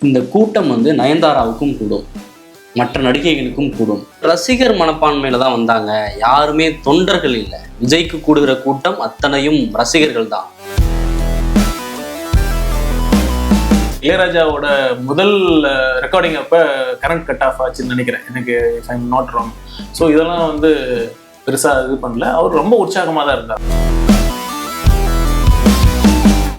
இந்த கூட்டம் வந்து நயன்தாராவுக்கும் கூடும், மற்ற நடிகைகளுக்கும் கூடும். ரசிகர் மனப்பான்மையில தான் வந்தாங்க, யாருமே தொண்டர்கள் இல்லை. விஜய்க்கு கூடுகிற கூட்டம் அத்தனையும் ரசிகர்கள் தான். இளையராஜாவோட முதல் ரெக்கார்டிங் அப்ப கரண்ட் கட் ஆஃப் ஆச்சுன்னு நினைக்கிறேன், எனக்கு if I am not wrong. So இதெல்லாம் வந்து பெருசா இது பண்ணல, அவர் ரொம்ப உற்சாகமா தான் இருந்தார்.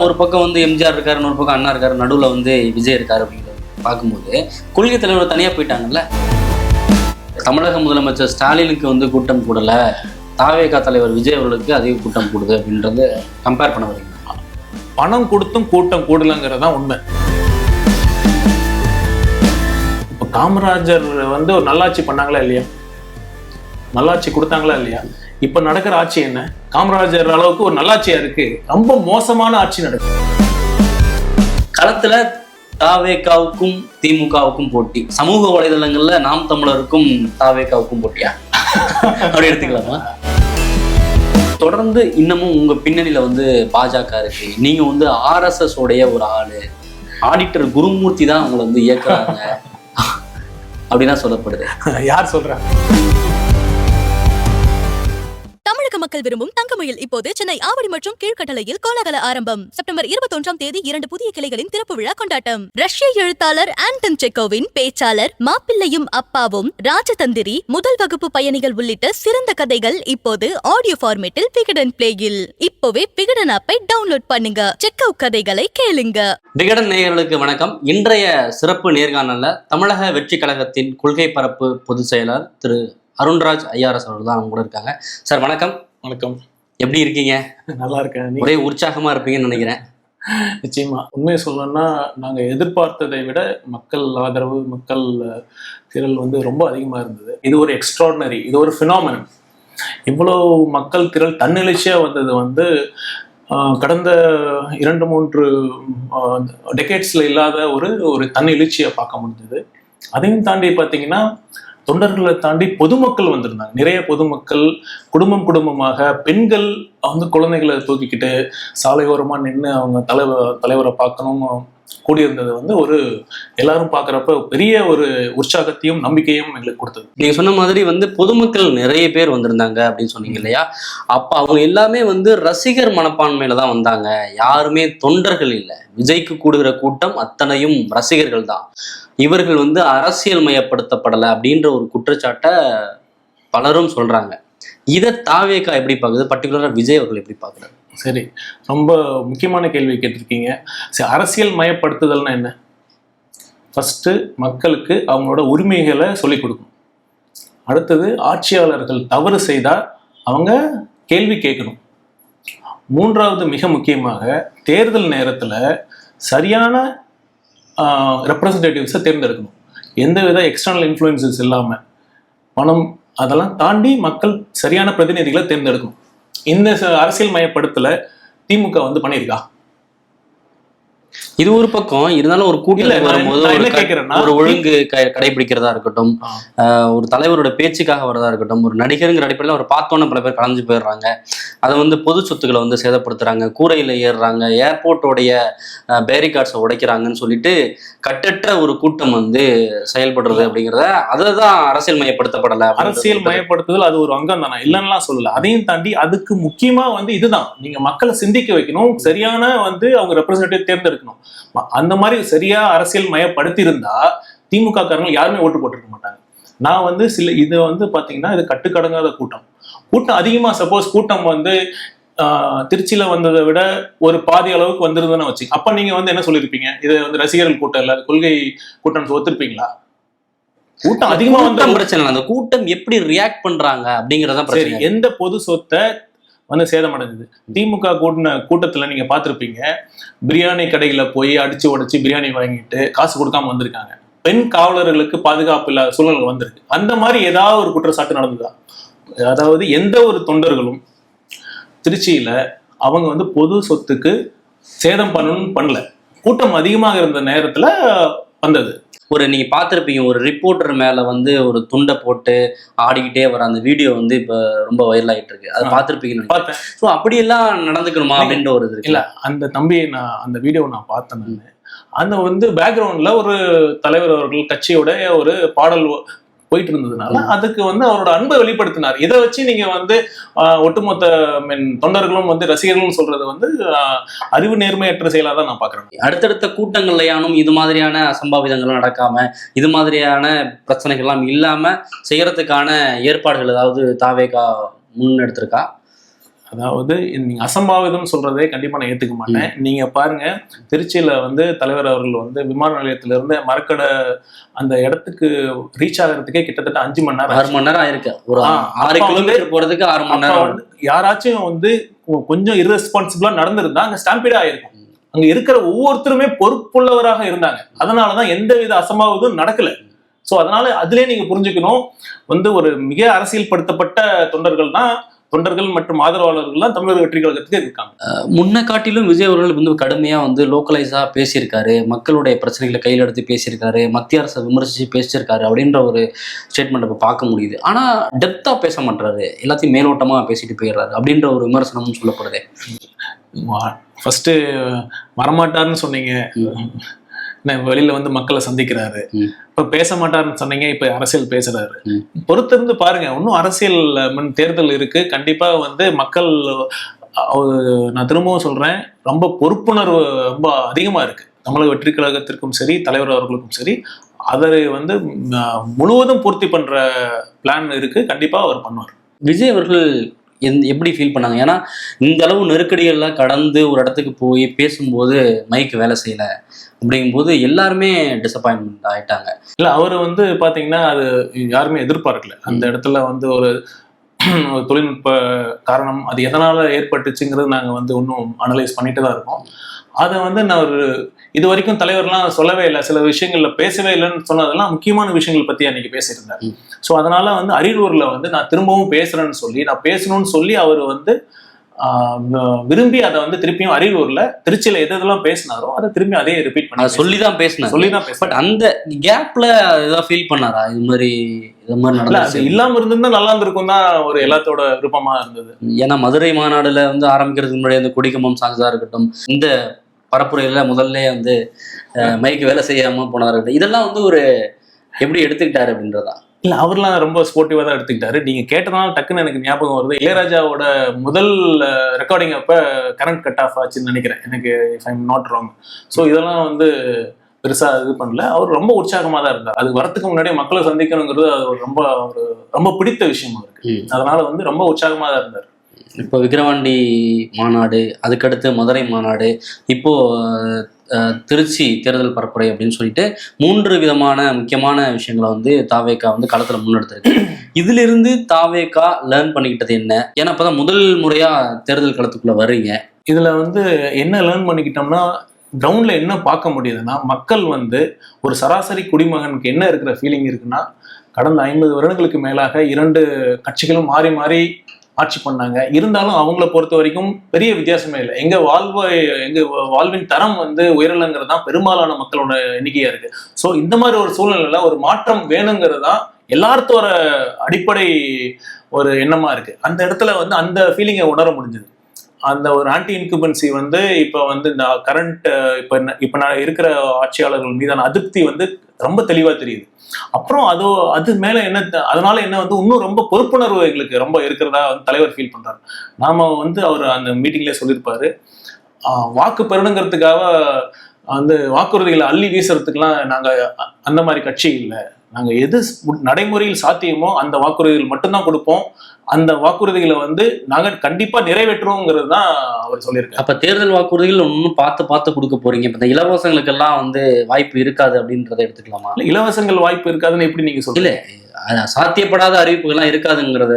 ஒரு பக்கம் வந்து எம்ஜிஆர் இருக்காரு, இன்னொரு பக்கம் அண்ணா இருக்காரு, நடுவில் வந்து விஜய் இருக்காரு அப்படிங்கிறது பார்க்கும்போது கொள்கை தலைவர் தனியாக போயிட்டாங்கல்ல. தமிழக முதலமைச்சர் ஸ்டாலினுக்கு வந்து கூட்டம் கூடல, தாவேகா தலைவர் விஜய் அவர்களுக்கு அதிக கூட்டம் கூடுது அப்படின்றது கம்பேர் பண்ண வரீங்க. பணம் கொடுத்தும் கூட்டம் கூடலங்கிறது தான் உண்மை. இப்போ காமராஜர் வந்து ஒரு நல்லாட்சி பண்ணாங்களா இல்லையா, நல்லாட்சி கொடுத்தாங்களா இல்லையா? இப்ப நடக்கிற ஆட்சி என்ன? காமராஜர் அளவுக்கு ஒரு நல்லாட்சியா இருக்கு, ரொம்ப மோசமான ஆட்சி நடக்குது. களத்துல தாவேகாவுக்கும் திமுகவுக்கும் போட்டி, சமூக வலைதளங்கள்ல நாம் தமிழருக்கும் தாவேகாவுக்கும் போட்டியா அப்படி எடுத்துக்கலாமா? தொடர்ந்து இன்னமும் உங்க பின்னணியில வந்து பாஜக இருக்கு, நீங்க வந்து RSS உடைய ஒரு ஆளு, ஆடிட்டர் குருமூர்த்தி தான் உங்களை வந்து இயக்குறாங்க அப்படின்னா சொல்லப்படுது. யார் சொல்றாங்க? தமிழக மக்கள் விரும்பும் தங்கமயில் இப்போது சென்னை ஆவடி மற்றும் கீழ்கட்டளையில் கோலாகல ஆரம்பம். செப்டம்பர் 21ஆம் தேதி 2 புதிய கிளைகளின் திறப்பு விழா கொண்டாட்டம். ரஷ்ய எழுத்தாளர் ஆண்டன் செக்கோவின் பேச்சாளர் மாப்பிள்ளையும் அப்பாவும், ராஜதந்திரி, முதல் வகுப்பு பயணிகள் உள்ளிட்ட சிறந்த கதைகள் இப்போது ஆடியோ ஃபார்மேட்டில் விகடன் பிளேயில். இப்போவே விகடன் ஆப்பை டவுன்லோட் பண்ணுங்க, செக்கோ கதைகளை கேளுங்க. விகடன் நேயர்களுக்கு வணக்கம். இன்றைய சிறப்பு நேர்காணல்ல தமிழக வெற்றி கழகத்தின் கொள்கை பரப்பு பொதுச் செயலர் திரு அருண்ராஜ் IRS அவர்கள் தான் அவங்க கூட இருக்காங்க. சார் வணக்கம். வணக்கம். எப்படி இருக்கீங்க? நல்லா இருக்கேன். ஒரே உற்சாகமா இருப்பீங்கன்னு நினைக்கிறேன். நிச்சயமா. உண்மையை சொல்லணும்னா நாங்க எதிர்பார்த்ததை விட மக்கள் ஆதரவு, மக்கள் திரள் வந்து ரொம்ப அதிகமா இருந்தது. இது ஒரு எக்ஸ்ட்ராடினரி, இது ஒரு ஃபினாமினன். இவ்வளவு மக்கள் திரள் தன்னெழுச்சியா வந்தது வந்து கடந்த 2-3 டெக்கேட்ஸ்ல இல்லாத ஒரு தன்னெழுச்சியை பார்க்க முடிஞ்சது. அதையும் தாண்டி பார்த்தீங்கன்னா தொண்டர்களை தாண்டி பொதுமக்கள் வந்திருந்தாங்க. நிறைய பொதுமக்கள் குடும்பமாக, பெண்கள் வந்து குழந்தைகளை தூக்கிக்கிட்டு சாலையோரமா நின்று அவங்க தலைவரை பார்க்கணும் கூடியிருந்தது வந்து ஒரு எல்லாரும் பார்க்குறப்ப பெரிய ஒரு உற்சாகத்தையும் நம்பிக்கையும் எங்களுக்கு கொடுத்தது. நீங்க சொன்ன மாதிரி வந்து பொதுமக்கள் நிறைய பேர் வந்திருந்தாங்க அப்படின்னு சொன்னீங்க இல்லையா? அப்ப அவங்க எல்லாமே வந்து ரசிகர் மனப்பான்மையில தான் வந்தாங்க, யாருமே தொண்டர்கள் இல்லை. விஜய்க்கு கூடுகிற கூட்டம் அத்தனையும் ரசிகர்கள் தான். இவர்கள் வந்து அரசியல் மயப்படுத்தப்படலை அப்படின்ற ஒரு குற்றச்சாட்டை பலரும் சொல்றாங்க. இதை தாவேகா எப்படி பார்க்குது, பர்டிகுலரா விஜய் அவர்கள் எப்படி பார்க்குறாரு? சரி, ரொம்ப முக்கியமான கேள்வி கேட்டிருக்கீங்க. சரி, அரசியல் மயப்படுத்துதல்னா என்ன? ஃபர்ஸ்ட் மக்களுக்கு அவங்களோட உரிமைகளை சொல்லிக் கொடுக்கணும். அடுத்தது ஆட்சியாளர்கள் தவறு செய்தால் அவங்க கேள்வி கேட்கணும். மூன்றாவது மிக முக்கியமாக தேர்தல் நேரத்தில் சரியான ரெப்ரசன்டேட்டிவ்ஸை தேர்ந்தெடுக்கணும். எந்தவித எக்ஸ்டர்னல் இன்ஃப்ளூயன்சஸ் இல்லாமல், பணம் அதெல்லாம் தாண்டி மக்கள் சரியான பிரதிநிதிகளை தேர்ந்தெடுக்கணும். இந்த அரசியல் மயப்படுத்தல திமுக வந்து பண்ணியிருக்கா? இது ஒரு பக்கம் இருந்தாலும் ஒரு கூட்டத்தில் வரும்போது ஒரு ஒழுங்கு கடைபிடிக்கிறதா இருக்கட்டும், ஒரு தலைவரோட பேச்சுக்காக வரதா இருக்கட்டும், ஒரு நடிகருங்கிற அடிப்படையில் அவர் பார்த்தோன்னே பல பேர் கலந்து போயிடுறாங்க. அதை வந்து பொது சொத்துக்களை வந்து சேதப்படுத்துறாங்க, கூரையில் ஏறுறாங்க, ஏர்போர்ட்டோடைய பேரிகார்ட்ஸை உடைக்கிறாங்கன்னு சொல்லிட்டு கட்டற்ற ஒரு கூட்டம் வந்து செயல்படுறது அப்படிங்கிறத, அதை தான் அரசியல் மயப்படுத்தப்படலை. அரசியல் மயப்படுத்துதல் அது ஒரு அங்கம் தானே, இல்லைன்னா சொல்லல. அதையும் தாண்டி அதுக்கு முக்கியமா வந்து இதுதான், நீங்க மக்களை சிந்திக்க வைக்கணும், சரியான வந்து அவங்க ரெப்ரசன்டேட்டிவ் தேர்ந்தெடுக்கணும். அந்த மாதிரி சரியா அரசியல் மயப்படுத்தி இருந்தா திமுக காரங்க யாருமே ஓட்டு போட்டிருக்க மாட்டாங்க. நான் வந்து இது வந்து பாத்தீங்கன்னா இது கட்டுக்கடங்காத கூட்டம் அதிகமா, சப்போஸ் கூட்டம் வந்து திருச்சியில வந்ததை விட ஒரு பாதி அளவுக்கு வந்திருந்ததுன்னு வச்சு, அப்ப நீங்க வந்து என்ன சொல்லிருப்பீங்க? இது வந்து ரசிகர்கள் கூட்டம் இல்ல, கொள்கை கூட்டம் ஒத்துருப்பீங்களா? கூட்டம் அதிகமா வந்து பிரச்சனை, அந்த கூட்டம் எப்படி ரியாக்ட் பண்றாங்க அப்படிங்கறதான் பிரச்சனை. எந்த பொது சொத்தை வந்து சேதமடைஞ்சது? திமுக கூட்டத்துல நீங்க பார்த்திருப்பீங்க, பிரியாணி கடைகளை போய் அடிச்சு உடைச்சு பிரியாணி வாங்கிட்டு காசு கொடுக்காம வந்திருக்காங்க. பெண் காவலர்களுக்கு பாதுகாப்பு இல்லாத சூழல் வந்திருக்கு. அந்த மாதிரி ஏதாவது ஒரு குற்றச்சாட்டு நடந்ததா? அதாவது எந்த ஒரு தொண்டர்களும் திருச்சியில அவங்க வந்து பொது சொத்துக்கு சேதம் பண்ணணும்னு பண்ணல. கூட்டம் அதிகமாக இருந்த நேரத்துல வந்தது. ஒரு நீங்க பார்த்துருப்பீங்க, ஒரு ரிப்போர்ட்டர் மேல வந்து ஒரு துண்டை போட்டு ஆடிக்கிட்டே வர அந்த வீடியோ வந்து இப்ப ரொம்ப வைரல் ஆகிட்டு இருக்கு. அதை பார்த்துருப்பீங்கன்னு பார்த்தேன். ஸோ அப்படியெல்லாம் நடந்துக்கணுமா அப்படின்ற ஒரு இது இல்ல, அந்த தம்பியை நான் அந்த வீடியோவை நான் பார்த்தேன். அந்த வந்து பேக்ரவுண்ட்ல ஒரு தலைவர் அவர்கள் கட்சியோட ஒரு பாடல் போயிட்டு இருந்ததுனால அதுக்கு வந்து அவரோட அன்பை வெளிப்படுத்தினார். இதை வச்சு நீங்க வந்து ஒட்டுமொத்த தொண்டர்களும் வந்து ரசிகர்களும் சொல்றது வந்து அறிவு நேர்மையற்ற செயலா தான் நான் பாக்குறேன். அடுத்தடுத்த கூட்டங்கள்லயானும் இது மாதிரியான அசம்பாவிதங்கள்லாம் நடக்காம, இது மாதிரியான பிரச்சனைகள்லாம் இல்லாம செய்யறதுக்கான ஏற்பாடுகள் ஏதாவது தாவேகா முன்னெடுத்திருக்கா? அதாவது நீங்க அசம்பாவிதம் சொல்றதே கண்டிப்பா நான் ஏத்துக்க மாட்டேன். நீங்க பாருங்க, திருச்சியில வந்து தலைவர் அவர்கள் வந்து விமான நிலையத்தில இருந்து மரக்கடை அந்த இடத்துக்கு ரீச் ஆகிறதுக்கே கிட்டத்தட்ட 5 மணி நேரம் 6 மணி நேரம் ஆயிருக்கு. ஒரு 6 கிலோமீட்டர் போறதுக்கு 6 மணி நேரம் வந்து யாராச்சும் வந்து கொஞ்சம் irresponsible நடந்திருந்தா அங்க ஸ்டாம்பீடா ஆயிருக்கும். அங்க இருக்கிற ஒவ்வொருத்தருமே பொறுப்புள்ளவராக இருந்தாங்க. அதனாலதான் எந்தவித அசம்பாவிதம் நடக்கல. சோ அதனால அதுலயே நீங்க புரிஞ்சுக்கணும், வந்து ஒரு மிக அரசியல் படுத்தப்பட்ட தொண்டர்கள் மற்றும் ஆதரவாளர்கள்லாம் தமிழர் வெற்றி கழகத்துக்கு இருக்காங்க. முன்ன காட்டிலும் விஜய் அவர்கள் வந்து கடுமையா வந்து லோக்கலைஸா பேசியிருக்காரு, மக்களுடைய பிரச்சனைகளை கையில் எடுத்து பேசியிருக்காரு, மத்திய அரசை விமர்சிச்சு பேசியிருக்காரு அப்படின்ற ஒரு ஸ்டேட்மெண்ட் இப்போ பார்க்க முடியுது. ஆனா டெப்தா பேச மாட்டாரு, எல்லாத்தையும் மேலோட்டமா பேசிட்டு போயிடுறாரு அப்படின்ற ஒரு விமர்சனமும் சொல்லப்படுது. ஃபர்ஸ்ட் வரமாட்டாருன்னு சொன்னீங்க, வெளியில வந்து மக்களை சந்திக்கிறாரு. இப்ப பேச மாட்டாருன்னு சொன்னீங்க, இப்ப அரசியல் பேசுறாரு. பொறுத்திருந்து பாருங்க, இன்னும் அரசியல் தேர்தல் இருக்கு. கண்டிப்பா வந்து மக்கள், நான் திரும்பவும் சொல்றேன், ரொம்ப பொறுப்புணர்வு ரொம்ப அதிகமா இருக்கு தமிழக வெற்றி கழகத்திற்கும் சரி, தலைவர் அவர்களுக்கும் சரி. அதை வந்து முழுவதும் பூர்த்தி பண்ற பிளான் இருக்கு. கண்டிப்பா அவர் பண்ணுவார். விஜய் அவர்கள் எப்படி ஃபீல் பண்ணாங்க? ஏன்னா இந்த அளவு நெருக்கடிகள்லாம் கடந்து ஒரு இடத்துக்கு போய் பேசும்போது மைக்கு வேலை செய்யல அப்படிங்கும்போது எல்லாருமே டிசப்பாயின்மெண்ட் ஆயிட்டாங்க. இல்ல, அவரு வந்து பாத்தீங்கன்னா அது யாருமே எதிர்பார்க்கல. அந்த இடத்துல வந்து ஒரு தொழில்நுட்ப காரணம் அது எதனால ஏற்பட்டுச்சுங்கிறது நாங்க வந்து இன்னும் அனலைஸ் பண்ணிட்டு தான் இருக்கோம். அதை வந்து நான் ஒரு இது வரைக்கும் தலைவர்லாம் சொல்லவே இல்லை, சில விஷயங்கள்ல பேசவே இல்லைன்னு சொன்னதெல்லாம் முக்கியமான விஷயங்கள் பத்தி அன்னைக்கு பேசியிருந்தார். ஸோ அதனால வந்து அரியலூர்ல வந்து நான் திரும்பவும் பேசுறேன்னு சொல்லி, நான் பேசணும்னு சொல்லி அவர் வந்து விரும்பி அதை வந்து திருப்பியும் அரியலூர்ல திருச்சியில எதெல்லாம் பேசினாரோ அதை திரும்பி அதே ரிப்பீட் பண்ணி சொல்லிதான் பேசினார். பட் அந்த கேப்ல ஏதாவது ஃபீல் பண்ணாரா? இது மாதிரி அது இல்லாம இருந்திருந்தா நல்லா இருந்திருக்கும் தான் ஒரு எல்லாத்தோட விருப்பமா இருந்தது. ஏன்னா மதுரை மாநாடுல வந்து ஆரம்பிக்கிறதுக்கு முன்னாடி அந்த கொடிக்கம்பம் சாங்ஸா இருக்கட்டும், இந்த பரப்புரையில முதல்ல வந்து மைக்கு வேலை செய்யாம போனதா இருக்கட்டும், இதெல்லாம் வந்து ஒரு எப்படி எடுத்துக்கிட்டாரு அப்படின்றதா? இல்ல, அவர்லாம் ரொம்ப ஸ்போர்ட்டிவா தான் எடுத்துக்கிட்டாரு. நீங்க கேட்டதுனால டக்குன்னு எனக்கு ஞாபகம் வருது, இளையராஜாவோட முதல் ரெக்கார்டிங் அப்ப கரண்ட் கட் ஆஃப் ஆச்சுன்னு நினைக்கிறேன், எனக்கு if I am not wrong. So இதெல்லாம் வந்து பெருசா இது பண்ணல. அவர் ரொம்ப உற்சாகமா தான் இருந்தார். அது வரத்துக்கு முன்னாடியே மக்களை சந்திக்கணுங்கிறது அது ரொம்ப பிடித்த விஷயமா இருக்கு. அதனால வந்து ரொம்ப உற்சாகமா தான் இருந்தார். இப்போ விக்கிரவாண்டி மாநாடு, அதுக்கடுத்து மதுரை மாநாடு, இப்போ திருச்சி தேர்தல் பரப்புரை அப்படின்னு சொல்லிட்டு 3 விதமான முக்கியமான விஷயங்களை வந்து தாவேகா வந்து களத்துல முன்னெடுத்திருக்கு. இதுல இருந்து தாவேகா லேர்ன் பண்ணிக்கிட்டது என்ன? ஏன்னா அப்பதான் முதல் முறையா தேர்தல் களத்துக்குள்ள வர்றீங்க. இதுல வந்து என்ன லேர்ன் பண்ணிக்கிட்டோம்னா, கிரவுண்ட்ல என்ன பார்க்க முடியுதுன்னா, மக்கள் வந்து ஒரு சராசரி குடிமகனுக்கு என்ன இருக்கிற ஃபீலிங் இருக்குன்னா, கடந்த 50 வருடங்களுக்கு மேலாக 2 கட்சிகளும் மாறி மாறி ஆட்சி பண்ணாங்க. இருந்தாலும் அவங்கள பொறுத்த வரைக்கும் பெரிய வித்தியாசமே இல்லை. எங்க வாழ்வின் தரம் வந்து உயரலைங்கிறது தான் பெரும்பாலான மக்களோட எண்ணிக்கையா இருக்கு. ஸோ இந்த மாதிரி ஒரு சூழ்நிலையில ஒரு மாற்றம் வேணுங்கிறது தான் எல்லாத்தோட அடிப்படை ஒரு எண்ணமா இருக்கு. அந்த இடத்துல வந்து அந்த ஃபீலிங்கை உணர முடிஞ்சது. அந்த ஒரு ஆன்டி இன்குபன்சி வந்து இப்போ வந்து இந்த கரண்ட் இப்போ நான் இருக்கிற ஆட்சியாளர்கள் மீதான அதிருப்தி வந்து ரொம்ப தெளிவா தெரியுது. அப்புறம் அது மேல என்ன, அதனால என்ன வந்து இன்னும் ரொம்ப பொறுப்புணர்வு எங்களுக்கு ரொம்ப இருக்கிறதா வந்து தலைவர் ஃபீல் பண்றாரு. நாம வந்து அவர் அந்த மீட்டிங்ல சொல்லியிருப்பாரு, வாக்கு பெறணுங்கிறதுக்காக வந்து வாக்குறுதிகளை அள்ளி வீசுறதுக்கெல்லாம் நாங்க அந்த மாதிரி கட்சி இல்லை. நாங்க எது நடைமுறையில் சாத்தியமோ அந்த வாக்குறுதிகள் மட்டும்தான் கொடுப்போம். அந்த வாக்குறுதிகளை வந்து நாங்க கண்டிப்பா நிறைவேற்றுவோங்கிறது தான் அவர் சொல்லியிருக்காரு. அப்ப தேர்தல் வாக்குறுதிகள் ஒன்னும் பார்த்து கொடுக்க போறீங்க. இப்ப இந்த இலவசங்களுக்கு எல்லாம் வந்து வாய்ப்பு இருக்காது அப்படின்றத எடுத்துக்கலாமா? இலவசங்கள் வாய்ப்பு இருக்காதுன்னு எப்படி நீங்க சொல்றீங்க? இல்ல, சாத்தியப்படாத அறிவிப்புகள்லாம் இருக்காதுங்கிறத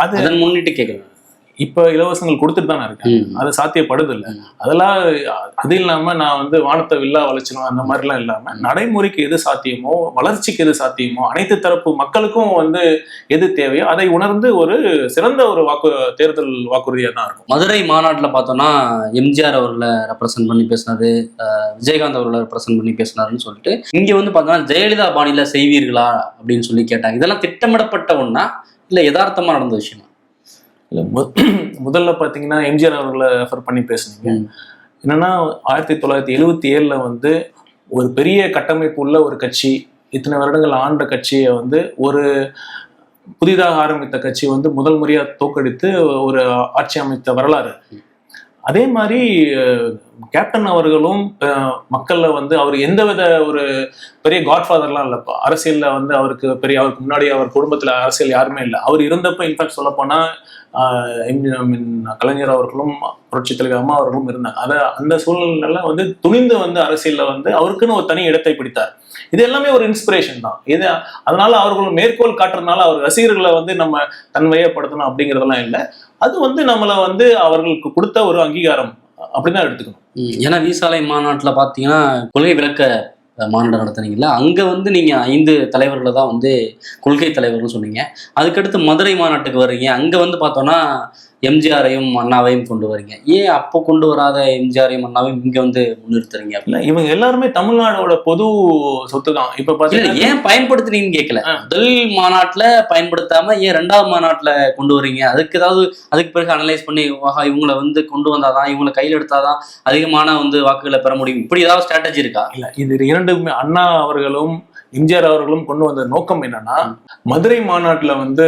அதன் முன்னிட்டு கேட்கலாம். இப்ப இலவசங்கள் கொடுத்துட்டு தானே இருக்காங்க, அது சாத்தியப்படுது இல்லை. அதெல்லாம் அது இல்லாம நான் வந்து வானத்தை வில்லா வளைச்சிடும் அந்த மாதிரிலாம் இல்லாம நடைமுறைக்கு எது சாத்தியமோ, வளர்ச்சிக்கு எது சாத்தியமோ, அனைத்து தரப்பு மக்களுக்கும் வந்து எது தேவையோ அதை உணர்ந்து ஒரு சிறந்த ஒரு தேர்தல் வாக்குறுதியா தான் இருக்கும். மதுரை மாநாட்டுல பார்த்தோம்னா எம்ஜிஆர் அவர்களை ரெப்ரசென்ட் பண்ணி பேசினாரு, விஜயகாந்த் அவர்களை ரெப்ரசென்ட் பண்ணி பேசினாருன்னு சொல்லிட்டு இங்க வந்து பார்த்தோம்னா ஜெயலலிதா பாணியில செய்வீர்களா அப்படின்னு சொல்லி கேட்டாங்க. இதெல்லாம் திட்டமிடப்பட்ட ஒண்ணா இல்ல யதார்த்தமா நடந்த விஷயமா? முதல்ல பாத்தீங்கன்னா எம்ஜிஆர் அவர்களை ரெஃபர் பண்ணி பேசுனீங்க. என்னன்னா 1977 வந்து ஒரு பெரிய கட்டமைப்பு உள்ள ஒரு கட்சி, இத்தனை வருடங்கள் ஆண்ட கட்சியை வந்து ஒரு புதிதாக ஆரம்பித்த கட்சி வந்து முதல் முறையா தோக்கடித்து ஒரு ஆட்சி அமைத்த வரலாறு. அதே மாதிரி கேப்டன் அவர்களும் மக்கள்ல வந்து அவர் எந்தவித ஒரு பெரிய காட்ஃபாதர்லாம் இல்லைப்பா. அரசியல்ல வந்து அவருக்கு முன்னாடி அவர் குடும்பத்துல அரசியல் யாருமே இல்லை. அவர் இருந்தப்ப இன்ஃபேக்ட் சொல்ல போனா கலைஞர் அவர்களும் புரட்சி தலைவர் அம்மா அவர்களும் இருந்தாங்க. அந்த சூழ்நிலையில வந்து துணிந்து வந்து அரசியல்ல வந்து அவருக்குன்னு ஒரு தனி இடத்தை பிடித்தார். இது எல்லாமே ஒரு இன்ஸ்பிரேஷன் தான். அதனால அவர்கள் மேற்கோள் காட்டுறதுனால அவர் ரசிகர்களை வந்து நம்ம தன்மையப்படுத்தணும் அப்படிங்கிறதெல்லாம் இல்லை. அது வந்து நம்மளை வந்து அவர்களுக்கு கொடுத்த ஒரு அங்கீகாரம் அப்படிதான் எடுத்துக்கணும். ஏன்னா விசாலை மாநாட்டில் பார்த்தீங்கன்னா கொள்கை விளக்க மாநாடு நடத்துனீங்கல்ல, அங்கே வந்து நீங்கள் 5 தலைவர்களை தான் வந்து கொள்கை தலைவர்னு சொன்னீங்க. அதுக்கடுத்து மதுரை மாநாட்டுக்கு வர்றீங்க, அங்கே வந்து பார்த்தோன்னா எம்ஜிஆரையும் அண்ணாவையும் கொண்டு வரீங்க. ஏன் அப்போ கொண்டு வராத எம்ஜிஆரையும் அண்ணாவையும் இங்கே வந்து முன்னிறுத்துறீங்க? இல்லை, இவங்க எல்லாருமே தமிழ்நாடோட பொது சொத்து தான். இப்போ பார்த்தீங்கன்னா ஏன் பயன்படுத்துறீங்கன்னு கேட்கல. முதல் மாநாட்டில் பயன்படுத்தாம ஏன் 2வது மாநாட்டில் கொண்டு வரீங்க? அதுக்கு பிறகு அனலைஸ் பண்ணி இவங்களை வந்து கொண்டு வந்தாதான், இவங்களை கையில் எடுத்தாதான் அதிகமான வந்து வாக்குகளை பெற முடியும், இப்படி ஏதாவது ஸ்ட்ராட்டஜி இருக்கா? இல்லை, இது இரண்டுமே அண்ணா அவர்களும் எம்ஜிஆர் அவர்களும் கொண்டு வந்த நோக்கம் என்னன்னா, மதுரை மாநாட்டில் வந்து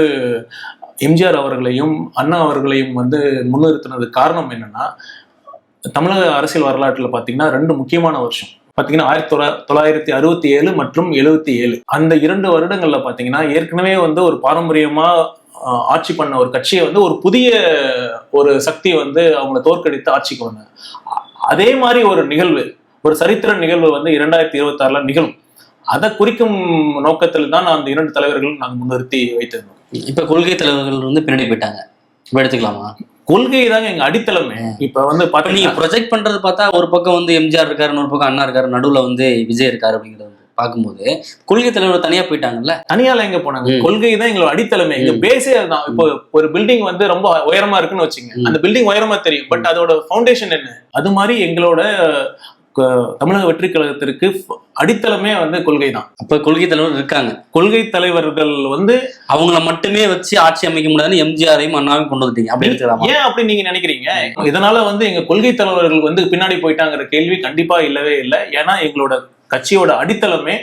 எம்ஜிஆர் அவர்களையும் அண்ணா அவர்களையும் வந்து முன்னிறுத்தினது காரணம் என்னன்னா, தமிழக அரசியல் வரலாற்றில் பார்த்தீங்கன்னா 2 முக்கியமான வருஷம் பார்த்தீங்கன்னா 1967 மற்றும் 77. அந்த 2 வருடங்கள்ல பார்த்தீங்கன்னா ஏற்கனவே வந்து ஒரு பாரம்பரியமா ஆட்சி பண்ண ஒரு கட்சியை வந்து ஒரு புதிய ஒரு சக்தியை வந்து அவங்கள தோற்கடித்து ஆட்சிக்கு வந்தாங்க. அதே மாதிரி ஒரு நிகழ்வு, ஒரு சரித்திர நிகழ்வு வந்து 2026 நிகழும். அதை குறிக்கும் நோக்கத்தில் தான் அந்த 2 தலைவர்களும் நாங்கள் முன்னிறுத்தி வைத்திருந்தோம். இப்ப கொள்கை தலைவர்கள் வந்து பின்னாடி போயிட்டாங்க, இப்ப எடுத்துக்கலாமா? கொள்கை தாங்க எங்க அடித்தளமே. இப்ப வந்து நீங்க ப்ரொஜெக்ட் பண்றது பார்த்தா ஒரு பக்கம் வந்து எம்ஜிஆர் இருக்காரு, இன்னொரு பக்கம் அண்ணா இருக்காரு, நடுவுல வந்து விஜய் இருக்காரு அப்படிங்கிறது பார்க்கும்போது கொள்கை தலைவர் தனியா போயிட்டாங்கல்ல. தனியால எங்க போனாங்க? கொள்கை தான் எங்களோட அடித்தளமே, எங்க பேஸே அதுதான். இப்போ ஒரு பில்டிங் வந்து ரொம்ப உயரமா இருக்குன்னு வச்சுங்க, அந்த பில்டிங் உயரமா தெரியும், பட் அதோட ஃபவுண்டேஷன் என்ன? அது மாதிரி எங்களோட தமிழக வெற்றி கழகத்திற்கு அடித்தளமே வந்து கொள்கை தான். அப்ப கொள்கை தலைவர் இருக்காங்க. கொள்கை தலைவர்கள் வந்து அவங்கள மட்டுமே வச்சு ஆட்சி அமைக்க முடியாதுன்னு எம்ஜிஆரையும் அண்ணாவையும் கொண்டு வந்துட்டீங்க, அப்படி எடுத்துக்கலாம். ஏன் அப்படி நீங்க நினைக்கிறீங்க? இதனால வந்து எங்க கொள்கை தலைவர்கள் வந்து பின்னாடி போயிட்டாங்கிற கேள்வி கண்டிப்பா இல்லவே இல்லை. ஏன்னா எங்களோட கட்சியோட அடித்தளமே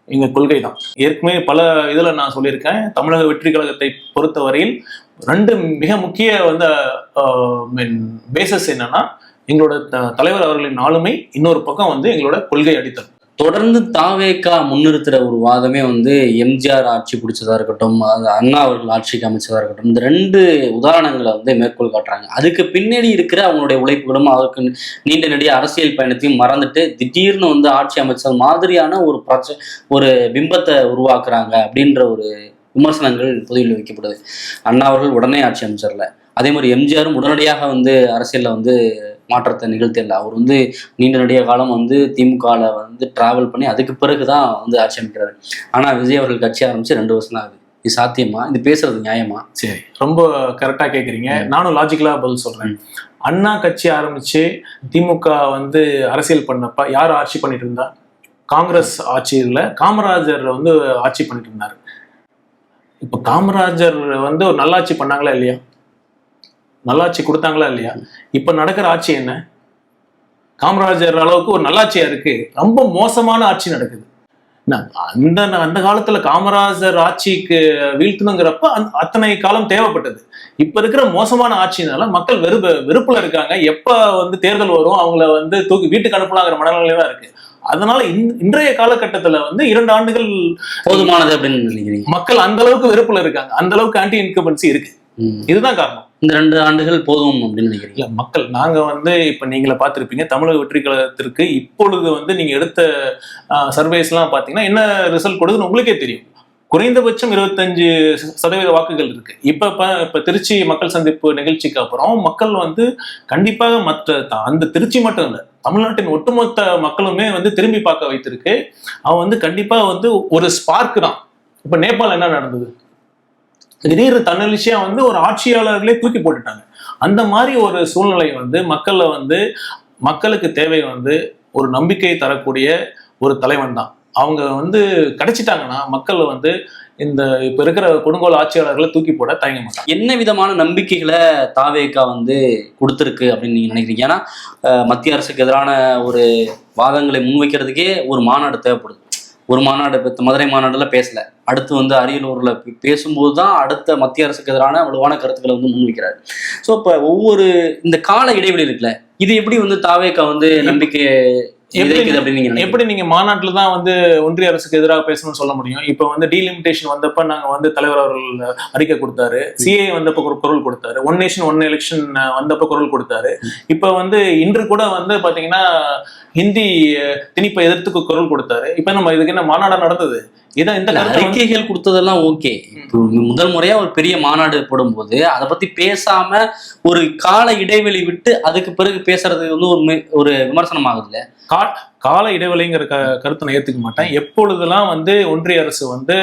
எங்க கொள்கை தான். ஏற்கனவே பல இதுல நான் சொல்லியிருக்கேன், தமிழக வெற்றி கழகத்தை பொறுத்தவரையில் 2 மிக முக்கிய வந்து பேசஸ் என்னன்னா, எங்களோட தலைவர் அவர்களின் ஆளுமை, இன்னொரு பக்கம் வந்து எங்களோட கொள்கை அடித்தளம். தொடர்ந்து தாவேகா முன்னிறுத்துற ஒரு வாதமே வந்து எம்ஜிஆர் ஆட்சி பிடிச்சதா இருக்கட்டும், அது அண்ணா அவர்கள் ஆட்சிக்கு அமைச்சதா இருக்கட்டும், இந்த 2 உதாரணங்களை வந்து மேற்கோள் காட்டுறாங்க. அதுக்கு பின்னாடி இருக்கிற அவங்களுடைய உழைப்புகளும் அதற்கு நீண்ட நெடிய அரசியல் பயணத்தையும் மறந்துட்டு திடீர்னு வந்து ஆட்சி அமைச்சது மாதிரியான ஒரு பிம்பத்தை உருவாக்குறாங்க அப்படின்ற ஒரு விமர்சனங்கள் பொதுவில் வைக்கப்படுது. அண்ணா அவர்கள் உடனே ஆட்சி அமைச்சர்ல, அதே மாதிரி எம்ஜிஆரும் உடனடியாக வந்து அரசியல்ல வந்து மாற்றத்தை நிகழ்த்திடல. அவர் வந்து நீண்ட நெடிய காலம் வந்து திமுகவில் வந்து டிராவல் பண்ணி அதுக்கு பிறகுதான் வந்து ஆட்சி அமைக்கிறாரு. ஆனால் விஜய் அவர்கள் கட்சி ஆரம்பிச்சு 2 வருஷம் தான் ஆகுது. இது சாத்தியமா? இது பேசுறது நியாயமா? சரி, ரொம்ப கரெக்டா கேட்குறீங்க. நானும் லாஜிக்கலா பதில் சொல்றேன். அண்ணா கட்சி ஆரம்பிச்சு திமுக வந்து அரசியல் பண்ணப்ப யார் ஆட்சி பண்ணிட்டு இருந்தா? காங்கிரஸ் ஆட்சியில் காமராஜர் வந்து ஆட்சி பண்ணிட்டு இருந்தாரு. இப்ப காமராஜர் வந்து ஒரு நல்லாட்சி பண்ணாங்களா இல்லையா? நல்லாட்சி கொடுத்தாங்களா இல்லையா? இப்ப நடக்கிற ஆட்சி என்ன? காமராஜர் அளவுக்கு ஒரு நல்லாட்சியா இருக்கு? ரொம்ப மோசமான ஆட்சி நடக்குது. அந்த காலத்துல காமராஜர் ஆட்சிக்கு வீழ்த்தணுங்கிறப்ப அத்தனை காலம் தேவைப்பட்டது. இப்ப இருக்கிற மோசமான ஆட்சினால மக்கள் வெறுப்புல இருக்காங்க. எப்ப வந்து தேர்தல் வரும் அவங்கள வந்து தூக்கி வீட்டுக்கு அனுப்பலாங்கிற மனநிலையில தான் இருக்கு. அதனால இன்றைய காலகட்டத்துல வந்து 2 ஆண்டுகள் போதுமானது அப்படின்னு நினைக்கிறீங்க? மக்கள் அந்த அளவுக்கு வெறுப்புல இருக்காங்க, அந்த அளவுக்கு ஆன்டி இன்கம்பன்சி இருக்கு. இதுதான் காரணம். இந்த 2 ஆண்டுகள் போதும் அப்படின்னு நினைக்கிறீங்க? மக்கள் நாங்க வந்து இப்ப நீங்கள பார்த்திருப்பீங்க, தமிழக வெற்றி கழகத்திற்கு இப்பொழுது வந்து நீங்க எடுத்த சர்வேஸ் எல்லாம் பாத்தீங்கன்னா என்ன ரிசல்ட் கொடுக்குன்னு உங்களுக்கே தெரியும். குறைந்தபட்சம் 25% வாக்குகள் இருக்கு. இப்ப திருச்சி மக்கள் சந்திப்பு நிகழ்ச்சிக்கு அப்புறம் மக்கள் வந்து கண்டிப்பாக அந்த திருச்சி மட்டும் இல்லை, தமிழ்நாட்டின் ஒட்டுமொத்த மக்களுமே வந்து திரும்பி பார்க்க வைத்திருக்கு. அவன் வந்து கண்டிப்பா வந்து ஒரு ஸ்பார்க் தான். இப்ப நேபாள் என்ன நடந்தது? திடீர்னு தன்னெழுச்சியா வந்து ஒரு ஆட்சியாளர்களே தூக்கி போட்டுட்டாங்க. அந்த மாதிரி ஒரு சூழ்நிலை வந்து மக்களுக்கு தேவை வந்து ஒரு நம்பிக்கை தரக்கூடிய ஒரு தலைவன் தான். அவங்க வந்து கிடைச்சிட்டாங்கன்னா மக்கள் வந்து இந்த இப்ப இருக்கிற கொடுங்கோல் ஆட்சியாளர்களை தூக்கி போட தயங்க மாட்டாங்க. என்ன விதமான நம்பிக்கைகளை தாவேகா வந்து கொடுத்துருக்கு அப்படின்னு நீங்க நினைக்கிறீங்க? ஏன்னா மத்திய அரசுக்கு எதிரான ஒரு வாதங்களை முன்வைக்கிறதுக்கே ஒரு மாநாடு தேவைப்படுது. ஒரு மாநாடு இப்போ மதுரை மாநாடுல பேசல, அடுத்து வந்து அரியலூர்ல பேசும்போது தான் அடுத்த மத்திய அரசுக்கு எதிரான வலுவான கருத்துக்களை வந்து முன்வைக்கிறாரு. ஸோ இப்போ ஒவ்வொரு இந்த கால இடைவெளி இருக்குல்ல, இது எப்படி வந்து தாவேகா வந்து நம்பிக்கை எப்படி நீங்க மாநாட்டுல தான் வந்து ஒன்றிய அரசுக்கு எதிராக பேசணும்னு சொல்ல முடியும்? இப்ப வந்து டீலிமிட்டேஷன் வந்தப்ப நாங்க வந்து தலைவர் அவர்கள் அறிக்கை கொடுத்தாரு, சிஏ வந்தப்ப குரல் கொடுத்தாரு, ஒன் நேஷன் ஒன் எலெக்ஷன் வந்தப்ப குரல் கொடுத்தாரு. இப்ப வந்து இன்று கூட வந்து பாத்தீங்கன்னா ஹிந்தி திணிப்பை எதிர்த்து குரல் கொடுத்தாரு. இப்ப நம்ம இதுக்கு என்ன மாநாடா நடந்தது? இதான் இந்த அறிக்கைகள் கொடுத்ததெல்லாம் ஓகே. முதல் முறையா ஒரு பெரிய மாநாடு போடும்போது அதை பத்தி பேசாம ஒரு கால இடைவெளி விட்டு அதுக்கு பிறகு பேசுறது வந்து ஒரு விமர்சனம் ஆகுதுல்ல. கால இடைவெளிங்கிற கருத்தை நான் ஏத்துக்க மாட்டேன். எப்பொழுதெல்லாம் வந்து ஒன்றிய அரசு வந்து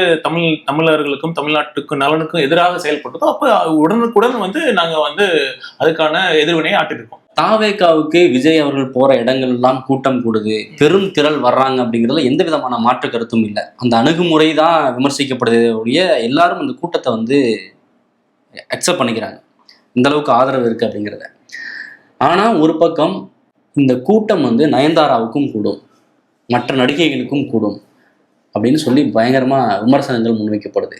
தமிழர்களுக்கும் தமிழ்நாட்டுக்கும் நலனுக்கும் எதிராக செயல்பட்டதோ அப்ப உடனுக்குடன் வந்து நாங்க வந்து அதுக்கான எதிர்வினையை ஆட்டிருக்கோம். தாவேகாவுக்கு விஜய் அவர்கள் போற இடங்கள் எல்லாம் கூட்டம் கூடுது, பெரும் திரள் வர்றாங்க அப்படிங்கிறதுல எந்த விதமான மாற்று கருத்தும் இல்லை. அந்த அணுகுமுறை தான் விமர்சிக்கப்படுதே ஒழிய எல்லாரும் அந்த கூட்டத்தை வந்து அக்செப்ட் பண்ணிக்கிறாங்க, இந்த அளவுக்கு ஆதரவு இருக்கு அப்படிங்கிறத. ஆனா ஒரு பக்கம் இந்த கூட்டம் வந்து நயன்தாராவுக்கும் கூடும், மற்ற நடிகைகளுக்கும் கூடும் அப்படின்னு சொல்லி பயங்கரமா விமர்சனங்கள் முன்வைக்கப்படுது.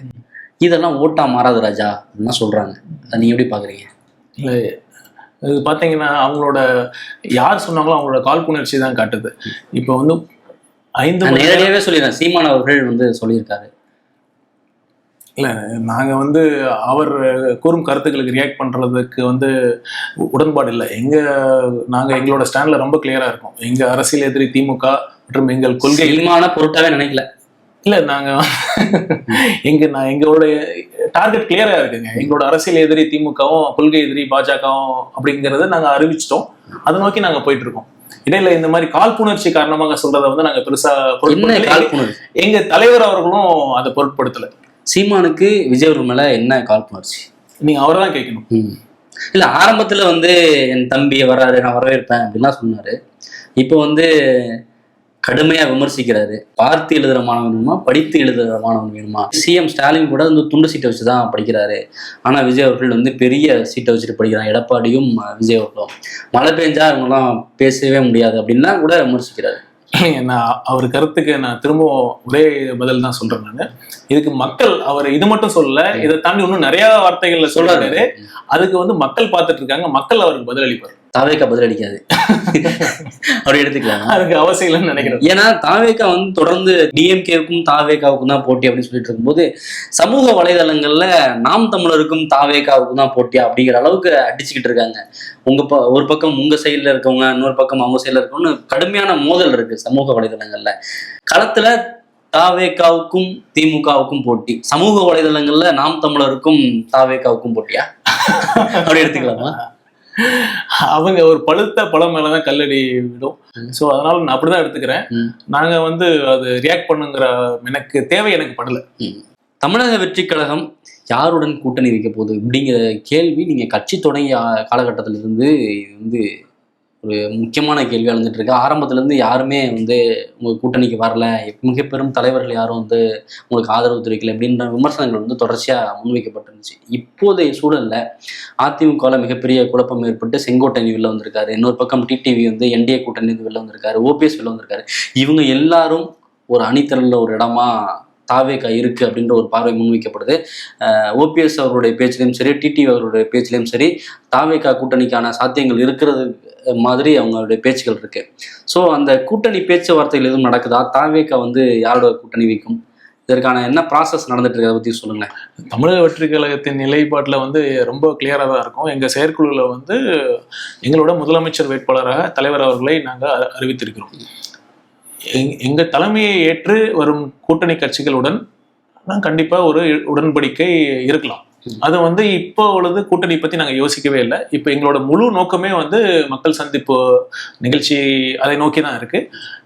இதெல்லாம் ஓட்டா மாறாது ராஜா அப்படின்னு சொல்றாங்க. அதை நீங்க எப்படி பாக்குறீங்க? இல்லை, இது பார்த்தீங்கன்னா அவங்களோட யார் சொன்னாங்களோ அவங்களோட காழ்ப்புணர்ச்சி தான் காட்டுது. இப்போ வந்து நேரடியாகவே சொல்லிடுறேன், சீமான் அவர்கள் வந்து சொல்லியிருக்காரு. இல்லை, நாங்கள் வந்து அவர் கூறும் கருத்துக்களுக்கு ரியாக்ட் பண்ணுறதுக்கு வந்து உடன்பாடு இல்லை. நாங்கள் எங்களோட ஸ்டாண்டில் ரொம்ப கிளியராக இருக்கோம். எங்கள் அரசியல் எதிரி திமுக மற்றும் எங்கள் கொள்கை பொருட்டாவே நினைக்கல. இல்லை, எங்களோட டார்கெட் கிளியரா இருக்குங்க. எங்களோட அரசியல் எதிரி திமுகவும் கொள்கை எதிரி பாஜகவும் அப்படிங்கிறத நாங்க அறிவிச்சிட்டோம். அதை நோக்கி நாங்க போயிட்டு இருக்கோம். இடையில இந்த மாதிரி காழ்ப்புணர்ச்சி காரணமாக சொல்றதை வந்து நாங்க பெருசா எங்க தலைவர் அவர்களும் அதை பொருட்படுத்தல. சீமானுக்கு விஜய் அவர்கள் மேல என்ன காழ்ப்புணர்ச்சி நீங்க அவரை தான் கேட்கணும். இல்ல, ஆரம்பத்துல வந்து என் தம்பி வராரு, நான் வரவேற்பேன் அப்படின்லாம் சொன்னாரு. இப்போ வந்து கடுமையா விமர்சிக்கிறாரு. பார்த்து எழுதுற மாணவன் வேணுமா, படித்து எழுதுற மாணவன் வேணுமா? சிஎம் ஸ்டாலின் கூட வந்து துண்டு சீட்டை வச்சுதான் படிக்கிறாரு. ஆனா விஜய் அவர்கள் வந்து பெரிய சீட்டை வச்சுட்டு படிக்கிறாங்க. எடப்பாடியும் விஜய் அவர்களும் மழை பெஞ்சா அவங்களாம் பேசவே முடியாது அப்படின்லாம் கூட விமர்சிக்கிறாரு. நான் அவர் கருத்துக்கு நான் திரும்பவும் ஒரே பதில் தான் சொல்றேன். நான் இதுக்கு மக்கள் அவர் இது மட்டும் சொல்லல, இதை தாண்டி இன்னும் நிறைய வார்த்தைகள்ல சொல்றாரு. அதுக்கு வந்து மக்கள் பார்த்துட்டு இருக்காங்க. மக்கள் அவருக்கு பதில் அளிப்பார். தாவேகா பதில் அளிக்காது அப்படி எடுத்துக்கலாம். அதுக்கு அவசியம் இல்லைன்னு நினைக்கிறேன். ஏன்னா தாவேகா வந்து தொடர்ந்து டிஎம்கேவுக்கும் தாவேகாவுக்கும் தான் போட்டி அப்படின்னு சொல்லிட்டு இருக்கும்போது சமூக வலைதளங்கள்ல நாம் தமிழருக்கும் தாவேகாவுக்கும் தான் போட்டி அப்படிங்கிற அளவுக்கு அடிச்சுக்கிட்டு இருக்காங்க. ஒரு பக்கம் உங்க சைட்ல இருக்கவங்க, இன்னொரு பக்கம் அவங்க சைட்ல இருக்கவங்க, கடுமையான மோதல் இருக்கு சமூக வலைதளங்கள்ல. களத்துல தாவேகாவுக்கும் திமுகவுக்கும் போட்டி, சமூக வலைதளங்கள்ல நாம் தமிழருக்கும் தாவேகாவுக்கும் போட்டியா அப்படி எடுத்துக்கலாமா? அவங்க ஒரு பழுத்த பழம் மேலதான் கல்லடி விடும். சோ அதனால நான் அப்படிதான் எடுத்துக்கிறேன். நாங்க வந்து அது ரியாக்ட் பண்ணுங்கிற தேவை எனக்கு படல. தமிழக வெற்றி கழகம் யாருடன் கூட்டணி வைக்க போகுது அப்படிங்கிற கேள்வி நீங்க கட்சி தொடங்கிய காலகட்டத்தில இருந்து வந்து ஒரு முக்கியமான கேள்வி எழுந்துட்டு இருக்கு. ஆரம்பத்துல இருந்து யாருமே வந்து உங்க கூட்டணிக்கு வரல, மிக பெரும் தலைவர்கள் யாரும் வந்து உங்களுக்கு ஆதரவு தெரிவிக்கல அப்படின்ற விமர்சனங்கள் வந்து தொடர்ச்சியா முன்வைக்கப்பட்டிருந்துச்சு. இப்போதைய சூழல்ல அதிமுகவில் மிகப்பெரிய குழப்பம் ஏற்பட்டு செங்கோட்டையன் வெளில வந்திருக்காரு, இன்னொரு பக்கம் டிடிவி வந்து என்டிஏ கூட்டணி வெளில வந்திருக்காரு, ஓபிஎஸ் வெளில வந்திருக்காரு. இவங்க எல்லாரும் ஒரு அணித்தரல ஒரு இடமா தாவேகா இருக்கு அப்படின்ற ஒரு பார்வை முன்வைக்கப்படுது. ஓபிஎஸ் அவருடைய பேச்சிலையும் சரி, டிடிவி அவருடைய பேச்சிலையும் சரி, தாவேகா கூட்டணிக்கான சாத்தியங்கள் இருக்கிறது மாதிரி அவங்களுடைய பேச்சுகள் இருக்கு. ஸோ அந்த கூட்டணி பேச்சுவார்த்தைகள் எதுவும் நடக்குதா? தாவேகா வந்து யாரோட கூட்டணி வைக்கும்? இதற்கான என்ன ப்ராசஸ் நடந்துட்டு இருக்கு, அதை பத்தி சொல்லுங்க. தமிழக வெற்றி கழகத்தின் நிலைப்பாட்டில் வந்து ரொம்ப கிளியராக தான் இருக்கும். எங்கள் செயற்குழுவில் வந்து எங்களோட முதலமைச்சர் வேட்பாளராக தலைவர் அவர்களை நாங்கள் அறிவித்திருக்கிறோம். எங்கள் தலைமையை ஏற்று வரும் கூட்டணி கட்சிகளுடன் கண்டிப்பா ஒரு உடன்படிக்கை இருக்கலாம். அது வந்து இப்போ உள்ளது கூட்டணி பத்தி நாங்க யோசிக்கவே இல்லை. இப்போ எங்களோட முழு நோக்கமே வந்து மக்கள் சந்திப்பு நிகழ்ச்சி அதை நோக்கி தான் இருக்கு.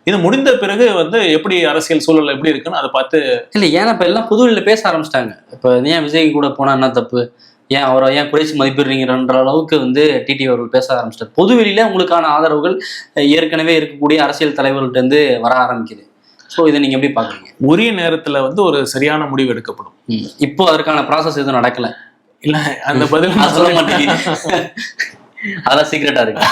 இது முடிந்த பிறகு வந்து எப்படி அரசியல் சூழல் எப்படி இருக்குன்னு அதை பார்த்து இல்லை. ஏன்னா இப்ப எல்லாம் புதுவெளியில பேச ஆரம்பிச்சிட்டாங்க. இப்ப ஏன் விஜய் கூட போனா என்ன தப்பு, ஏன் அவரை ஏன் குறைச்சி மதிப்பிடுறீங்கன்ற அளவுக்கு வந்து டிடி அவர்கள் பேச ஆரம்பிச்சிட்டார். பொதுவெளியில உங்களுக்கான ஆதரவுகள் ஏற்கனவே இருக்கக்கூடிய அரசியல் தலைவர்கள்ட்ட இருந்து வர ஆரம்பிக்குது. ஸோ இதை நீங்க எப்படி பாக்குறீங்க? உரிய நேரத்துல வந்து ஒரு சரியான முடிவு எடுக்கப்படும். இப்போ அதற்கான ப்ராசஸ் எதுவும் நடக்கல இல்ல, அந்த பதில் நான் சொல்ல மாட்டேங்க, அதெல்லாம் சீக்கிரட்டா இருக்கு.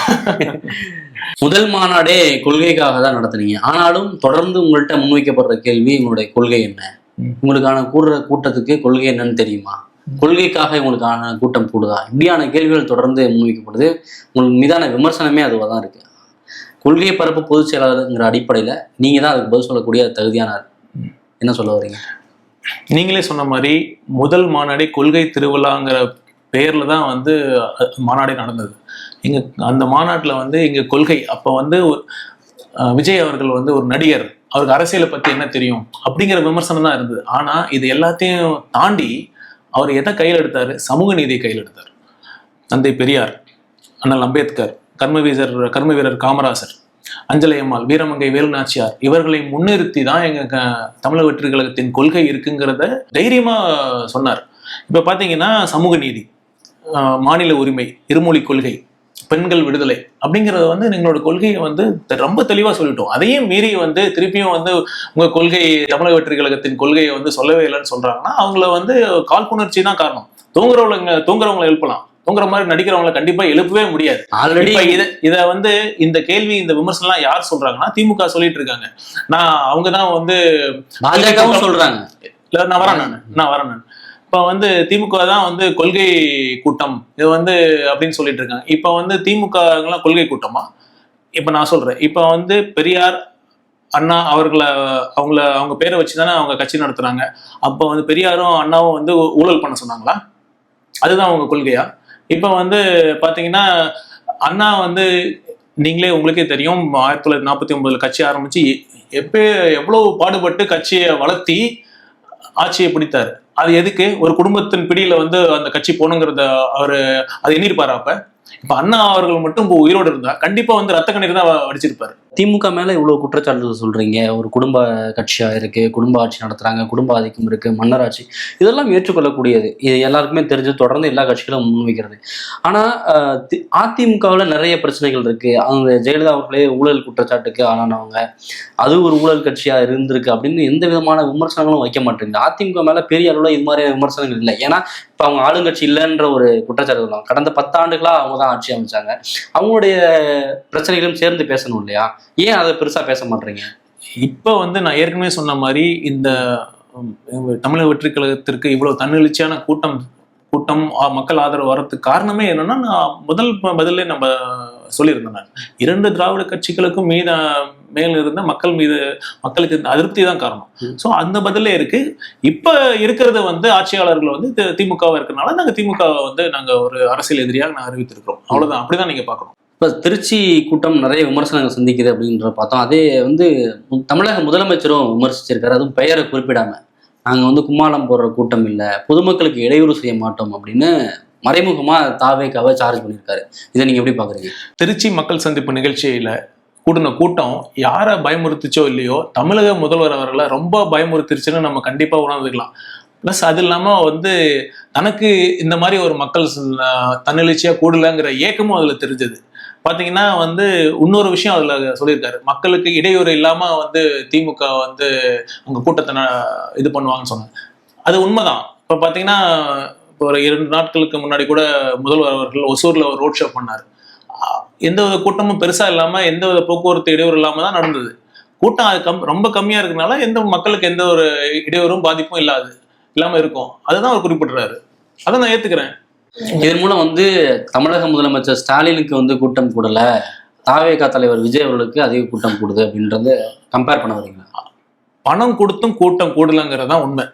முதல் மாநாடே கொள்கைக்காக தான் நடத்துனீங்க. ஆனாலும் தொடர்ந்து உங்கள்கிட்ட முன்வைக்கப்படுற கேள்வி, உங்களுடைய கொள்கை என்ன? உங்களுக்கான கூட்டத்துக்கு கொள்கை என்னன்னு தெரியுமா? கொள்கைக்காக உங்களுக்கான கூட்டம் கூடுதா? இப்படியான கேள்விகள் தொடர்ந்து முன்வைக்கப்படுது. உங்களுக்கு மீதான விமர்சனமே அதுவாக தான் இருக்கு. கொள்கை பரப்பு பொதுச் செயலாளருங்கிற அடிப்படையில நீங்க தான் அதுக்கு பதில் சொல்லக்கூடிய தகுதியானார். என்ன சொல்ல வரீங்க? நீங்களே சொன்ன மாதிரி முதல் மாநாடே கொள்கை திருவிழாங்கிற பெயர்ல தான் வந்து மாநாடே நடந்தது. இங்க அந்த மாநாட்டுல வந்து இங்க கொள்கை, அப்ப வந்து விஜய் அவர்கள் வந்து ஒரு நடிகர், அவருக்கு அரசியலை பத்தி என்ன தெரியும் அப்படிங்கிற விமர்சனம் தான் இருந்தது. ஆனா இது எல்லாத்தையும் தாண்டி அவர் எதை கையில் எடுத்தாரு? சமூக நீதியை கையில் எடுத்தார். தந்தை பெரியார், அண்ணல் அம்பேத்கர், கர்ம வீரர் காமராசர், அஞ்சலை அம்மாள், வீரமங்கை வேலுநாச்சியார் இவர்களை முன்னிறுத்தி தான் எங்க தமிழக வெற்றி கழகத்தின் கொள்கை இருக்குங்கிறத தைரியமா சொன்னார். இப்ப பாத்தீங்கன்னா சமூக நீதி, மாநில உரிமை, இருமொழி கொள்கை, பெண்கள் விடுதலை அப்படிங்கறத வந்து எங்களோட கொள்கையை வந்து ரொம்ப தெளிவா சொல்லிட்டோம். அதையும் மீறி வந்து திருப்பியும் வந்து உங்க கொள்கை தமிழக வெற்றி கழகத்தின் கொள்கையை வந்து சொல்லவே இல்லைன்னு சொல்றாங்கன்னா அவங்கள வந்து காழ்ப்புணர்ச்சி தான் காரணம். தூங்குறவங்களை எழுப்பலாம், தூங்குற மாதிரி நடிக்கிறவங்களை கண்டிப்பா எழுப்பவே முடியாது. ஆல்ரெடி இத வந்து இந்த கேள்வி, இந்த விமர்சனம் எல்லாம் யார் சொல்றாங்கன்னா திமுக சொல்லிட்டு இருக்காங்க. அவங்கதான் வந்து பாஜகவும் சொல்றாங்க. இல்ல, நான் வரேன். இப்ப வந்து திமுக தான் வந்து கொள்கை கூட்டம் இது வந்து அப்படின்னு சொல்லிட்டு இருக்காங்க. இப்ப வந்து திமுக எல்லாம் கொள்கை கூட்டமா? இப்ப நான் சொல்றேன், இப்ப வந்து பெரியார், அண்ணா அவங்க பேரை வச்சுதானே அவங்க கட்சி நடத்துறாங்க. அப்ப வந்து பெரியாரும் அண்ணாவும் வந்து ஊழல் பண்ண சொன்னாங்களா? அதுதான் அவங்க கொள்கையா? இப்ப வந்து பாத்தீங்கன்னா அண்ணா வந்து உங்களுக்கே தெரியும், 1949 கட்சி ஆரம்பிச்சு எவ்வளவு பாடுபட்டு கட்சியை வளர்த்தி ஆட்சியை பிடித்தாரு. அது எதுக்கு? ஒரு குடும்பத்தின் பிடியில வந்து அந்த கட்சி போகணுங்கிறத அவரு அதை எண்ணிருப்பாரு. இப்ப அண்ணா அவர்கள் மட்டும் இப்போ உயிரோடு இருந்தா கண்டிப்பா வந்து ரத்த கண்ணீர் தான் அடிச்சிருப்பாரு. திமுக மேல இவ்வளவு குற்றச்சாட்டுகள் சொல்றீங்க. ஒரு குடும்ப கட்சியா இருக்கு, குடும்ப ஆட்சி நடத்துறாங்க, குடும்ப ஆதிக்கம் இருக்கு, மன்னராட்சி, இதெல்லாம் ஏற்றுக்கொள்ளக்கூடியது. இது எல்லாருக்குமே தெரிஞ்சு தொடர்ந்து எல்லா கட்சிகளும் முன்வைக்கிறது. ஆனா அதிமுகவில் நிறைய பிரச்சனைகள் இருக்கு. அவங்க ஜெயலலிதா அவர்களே ஊழல் குற்றச்சாட்டுக்கு ஆளானவங்க, அது ஒரு ஊழல் கட்சியா இருந்திருக்கு அப்படின்னு எந்த விதமான விமர்சனங்களும் வைக்க மாட்டேங்குது. அதிமுக மேல பெரிய அளவுல இது மாதிரியான விமர்சனங்கள் இல்லை. ஏன்னா இப்ப அவங்க ஆளுங்கட்சி இல்லைன்ற ஒரு குற்றச்சாட்டு. கடந்த 10 ஆண்டுகளா அவங்க தான் ஆட்சி அமைச்சாங்க. அவங்களுடைய பிரச்சனைகளும் சேர்ந்து பேசணும் இல்லையா? ஏன் அதை பெருசா பேச மாட்டீங்க? இப்ப வந்து நான் ஏற்கனவே சொன்ன மாதிரி இந்த தமிழக வெற்றி கழகத்திற்கு இவ்வளவு தன்னெழுச்சியான கூட்டம் மக்கள் ஆதரவு வர்றதுக்கு காரணமே என்னன்னா, நான் முதல் பதிலே நம்ம சொல்லியிருந்தேன். நான் 2 திராவிட கட்சிகளுக்கும் மேல் இருந்த மக்களுக்கு இந்த அதிருப்தி தான் காரணம். ஸோ அந்த பதிலே இருக்கு. இப்ப இருக்கிறது வந்து ஆட்சியாளர்கள் வந்து திமுக இருக்கிறதுனால நாங்க திமுக வந்து நாங்க ஒரு அரசியல் எதிரியாக நான் அறிவித்திருக்கிறோம். அவ்வளவுதான். அப்படிதான் நீங்க பார்க்கணும். இப்போ திருச்சி கூட்டம் நிறைய விமர்சனங்கள் சந்திக்குது அப்படின்ற பார்த்தோம். அதே வந்து தமிழக முதலமைச்சரும் விமர்சிச்சிருக்காரு. அதுவும் பெயரை குறிப்பிடாம, நாங்கள் வந்து கும்மாளம் போடுற கூட்டம் இல்லை, பொதுமக்களுக்கு இடையூறு செய்ய மாட்டோம் அப்படின்னு மறைமுகமா தாவேக்காவை சார்ஜ் பண்ணியிருக்காரு. இதை நீங்க எப்படி பாக்குறீங்க? திருச்சி மக்கள் சந்திப்பு நிகழ்ச்சியில கூட்டின கூட்டம் யாரை பயமுறுத்துச்சோ இல்லையோ, தமிழக முதல்வர் அவர்களை ரொம்ப பயமுறுத்திருச்சுன்னு நம்ம கண்டிப்பா உணர்ந்துக்கலாம். பிளஸ் அது இல்லாம வந்து தனக்கு இந்த மாதிரி ஒரு மக்கள் தன்னெழுச்சியா கூடலங்கிற ஏக்கமும் அதுல தெரிஞ்சது. பாத்தீங்கன்னா வந்து இன்னொரு விஷயம் அதுல சொல்லியிருக்காரு, மக்களுக்கு இடையூறு இல்லாம வந்து திமுக வந்து அவங்க கூட்டத்தை இது பண்ணுவாங்கன்னு சொன்னாங்க. அது உண்மைதான். இப்ப பாத்தீங்கன்னா ஒரு 2 நாட்களுக்கு முன்னாடி கூட முதல்வர் அவர்கள் ஒசூர்ல ஒரு ரோட் ஷோ பண்ணாரு. எந்த வித கூட்டமும் பெருசா இல்லாம, எந்த வித போக்குவரத்து இடையூறு இல்லாம தான் நடந்தது. கூட்டம் அது ரொம்ப கம்மியா இருக்கனால எந்த மக்களுக்கு எந்த ஒரு இடையூறும் பாதிப்பும் இல்லாம இருக்கும். அதுதான் அவர் குறிப்பிடுறாரு. அதை நான் ஏத்துக்கிறேன். இதன் மூலம் வந்து தமிழக முதலமைச்சர் ஸ்டாலினுக்கு வந்து கூட்டம் கூடல, தாவேகா தலைவர் விஜய் அவர்களுக்கு அதிக கூட்டம் கூடுது அப்படின்றத கம்பேர் பண்ண வரீங்களா? பணம் கொடுத்தும் கூட்டம் கூடலங்கிறது தான் உண்மை.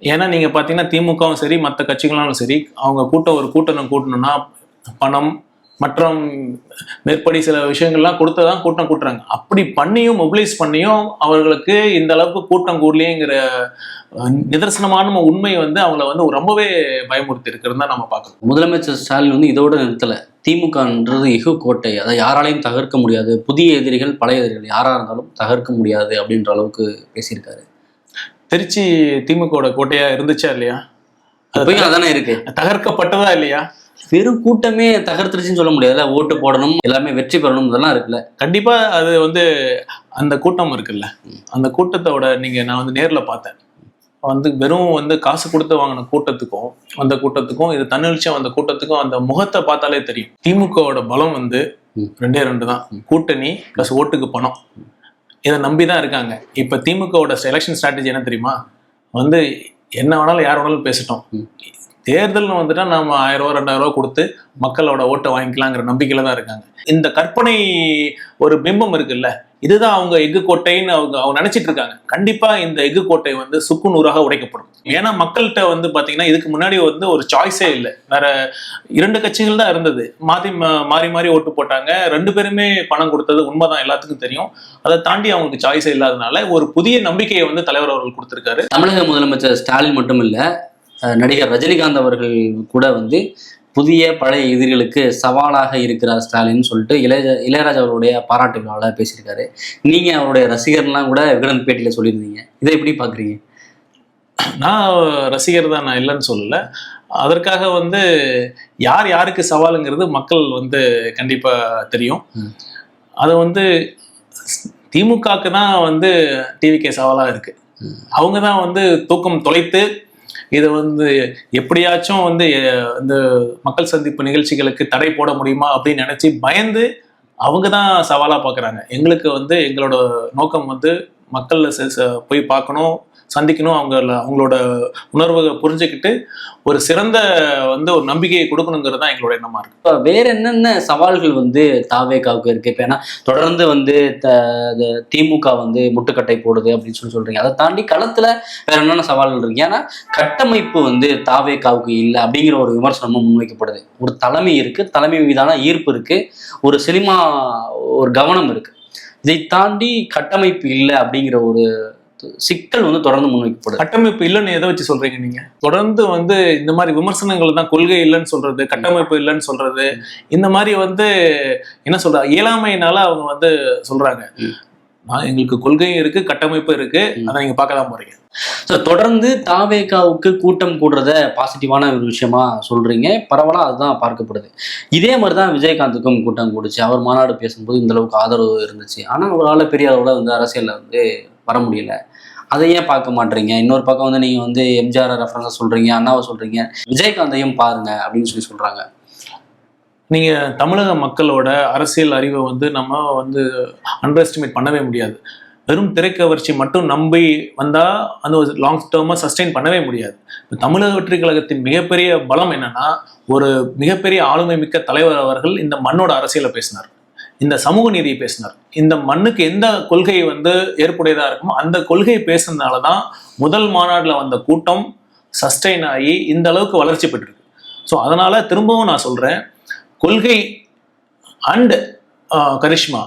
ஏன்னா நீங்க பாத்தீங்கன்னா திமுகவும் சரி மற்ற கட்சிகளாலும் சரி, அவங்க ஒரு கூட்டணும்னா பணம் மற்றும் மேற்படி சில விஷயங்கள்லாம் கொடுத்ததான் கூட்டம் கூட்டுறாங்க. அப்படி பண்ணியும் மொபிலைஸ் பண்ணியும் அவர்களுக்கு இந்த அளவுக்கு கூட்டம் கூடலேங்கிற நிதர்சனமான உண்மை வந்து அவங்கள வந்து ரொம்பவே பயமுறுத்தி இருக்கிறது தான் நம்ம பார்க்கணும். முதலமைச்சர் ஸ்டாலின் வந்து இதோட நிறுத்தல. திமுகன்றது இகு கோட்டை, அதை யாராலையும் தகர்க்க முடியாது, புதிய எதிரிகள் பழைய எதிரிகள் யாரா இருந்தாலும் தகர்க்க முடியாது அப்படின்ற அளவுக்கு பேசியிருக்காரு. திருச்சி திமுக கோட்டையா இருந்துச்சா இல்லையா? அதானே இருக்கு. தகர்க்கப்பட்டதா இல்லையா? வெறும் கூட்டமே தகர்த்துருச்சுன்னு சொல்ல முடியாதுல்ல. ஓட்டு போடணும், எல்லாமே வெற்றி பெறணும், இதெல்லாம் இருக்குல்ல. கண்டிப்பா அது வந்து அந்த கூட்டம் இருக்குல்ல, அந்த கூட்டத்தோட நான் வந்து நேர்ல பார்த்தேன். வந்து வெறும் வந்து காசு கொடுத்து வாங்கின கூட்டத்துக்கும் அந்த கூட்டத்துக்கும், இது தன்னெழுச்சியா வந்த கூட்டத்துக்கும் அந்த முகத்தை பார்த்தாலே தெரியும். திமுகவோட பலம் வந்து 2 தான், கூட்டணி பிளஸ் ஓட்டுக்கு பணம். இதை நம்பிதான் இருக்காங்க. இப்ப திமுகவோட எலெக்ஷன் ஸ்ட்ராட்டஜி என்ன தெரியுமா? வந்து என்ன வேணாலும் யார் வேணாலும் பேசட்டும், தேர்தல்னு வந்துட்டா நம்ம 1000 ரூபா 2000 ரூபா கொடுத்து மக்களோட ஓட்டை வாங்கிக்கலாங்கிற நம்பிக்கையில தான் இருக்காங்க. இந்த கற்பனை ஒரு பிம்பம் இருக்குல்ல, இதுதான் அவங்க எஃகு கோட்டைன்னு அவங்க நினைச்சிட்டு இருக்காங்க. கண்டிப்பா இந்த எஃகு கோட்டை வந்து சுக்கு நூறாக உடைக்கப்படும். ஏன்னா மக்கள்கிட்ட வந்து பாத்தீங்கன்னா இதுக்கு முன்னாடி வந்து ஒரு சாய்ஸே இல்லை. வேற 2 கட்சிகள் தான் இருந்தது, மாறி மாறி ஓட்டு போட்டாங்க. 2 பேருமே பணம் கொடுத்தது உண்மைதான், எல்லாத்துக்கும் தெரியும். அதை தாண்டி அவங்களுக்கு சாய்ஸே இல்லாதனால ஒரு புதிய நம்பிக்கையை வந்து தலைவர் அவர்கள் கொடுத்திருக்காரு. தமிழக முதலமைச்சர் ஸ்டாலின் மட்டும் இல்ல, நடிகர் ரஜினிகாந்த் அவர்கள் கூட வந்து புதிய பழைய எதிரிகளுக்கு சவாலாக இருக்கிறார் ஸ்டாலின் சொல்லிட்டு இளையராஜா அவருடைய பாராட்டு விழாவில் பேசியிருக்காரு. நீங்க அவருடைய ரசிகர்லாம் கூட விகடன் பேட்டியில சொல்லியிருந்தீங்க. இதை எப்படி பாக்குறீங்க? நான் ரசிகர் தான், நான் இல்லைன்னு சொல்லல. அதற்காக வந்து யார் யாருக்கு சவாலுங்கிறது மக்கள் வந்து கண்டிப்பா தெரியும். அது வந்து திமுகக்கு தான் வந்து டிவிகே சவாலா இருக்கு. அவங்க தான் வந்து தூக்கம் தொலைத்து இதை வந்து எப்படியாச்சும் வந்து இந்த மக்கள் சந்திப்பு நிகழ்ச்சிகளுக்கு தடை போட முடியுமா அப்படின்னு நினைச்சு பயந்து அவங்க தான் சவாலா பாக்குறாங்க. எங்களுக்கு வந்து எங்களோட நோக்கம் வந்து மக்கள் போய் பார்க்கணும், சந்திக்கணும், அவங்களோட உணர்வை புரிஞ்சுக்கிட்டு ஒரு சிறந்த வந்து ஒரு நம்பிக்கையை கொடுக்கணுங்கிறது தான் எங்களோட எண்ணமா இருக்கு. இப்போ வேற என்னென்ன சவால்கள் வந்து தாவேகாவுக்கு இருக்கு? இப்போ ஏன்னா தொடர்ந்து வந்து திமுக வந்து முட்டுக்கட்டை போடுது அப்படின்னு சொல்றீங்க. அதை தாண்டி களத்துல வேற என்னென்ன சவால்கள் இருக்கு? ஏன்னா கட்டமைப்பு வந்து தாவேகாவுக்கு இல்லை அப்படிங்கிற ஒரு விமர்சனமும் முன்வைக்கப்படுது. ஒரு தலைமை இருக்கு, தலைமை மீதான ஈர்ப்பு இருக்கு, ஒரு சினிமா ஒரு கவனம் இருக்கு. இதை தாண்டி கட்டமைப்பு இல்லை அப்படிங்கிற ஒரு சிக்கல் வந்து தொடர்ந்து முன்வைக்கப்படுது. கட்டமைப்பு இல்லைன்னு எதை வச்சு சொல்றீங்க நீங்க? தொடர்ந்து வந்து இந்த மாதிரி விமர்சனங்கள் தான், கொள்கை இல்லைன்னு சொல்றது, கட்டமைப்பு இல்லைன்னு சொல்றது, இந்த மாதிரி வந்து என்ன சொல்ற இயலாமையினால அவங்க வந்து சொல்றாங்க. எங்களுக்கு கொள்கையும் இருக்கு, கட்டமைப்பு இருக்கு, அதை நீங்க பார்க்க தான் போறீங்க. தொடர்ந்து தாவேகாவுக்கு கூட்டம் கூடுறத பாசிட்டிவான ஒரு விஷயமா சொல்றீங்க, பரவலா அதுதான் பார்க்கப்படுது. இதே மாதிரிதான் விஜயகாந்துக்கும் கூட்டம் கூடுச்சு. அவர் மாநாடு பேசும்போது இந்த அளவுக்கு ஆதரவு இருந்துச்சு. ஆனா அவரால் பெரிய அளவுல வந்து அரசியல்ல வந்து வர முடியல. அதை ஏன் பார்க்க மாட்டீங்க? இன்னொரு பக்கம் வந்து நீங்க வந்து எம்ஜிஆர் ரெஃபரன்ஸா சொல்றீங்க, அண்ணாவை சொல்றீங்க, விஜயகாந்தையும் பாருங்க அப்படின்னு சொல்றாங்க. நீங்க தமிழக மக்களோட அரசியல் அறிவை வந்து நம்ம வந்து அண்டர் எஸ்டிமேட் பண்ணவே முடியாது. வெறும் திரைக்கவர்ச்சி மட்டும் நம்பி வந்தா அந்த ஒரு லாங் டேர்மா சஸ்டெயின் பண்ணவே முடியாது. தமிழக வெற்றி கழகத்தின் மிகப்பெரிய பலம் என்னன்னா, ஒரு மிகப்பெரிய ஆளுமை மிக்க தலைவர் அவர்கள் இந்த மண்ணோட அரசியலை பேசினார், இந்த சமூக நீதியை பேசினார். இந்த மண்ணுக்கு எந்த கொள்கை வந்து ஏற்புடையதா இருக்குமோ அந்த கொள்கையை பேசுனதுனாலதான் முதல் மாநாடுல வந்த கூட்டம் சஸ்டெயின் ஆகி இந்த அளவுக்கு வளர்ச்சி பெற்றிருக்கு. ஸோ அதனால திரும்பவும் நான் சொல்றேன், கொள்கை அண்ட் கரிஷ்மா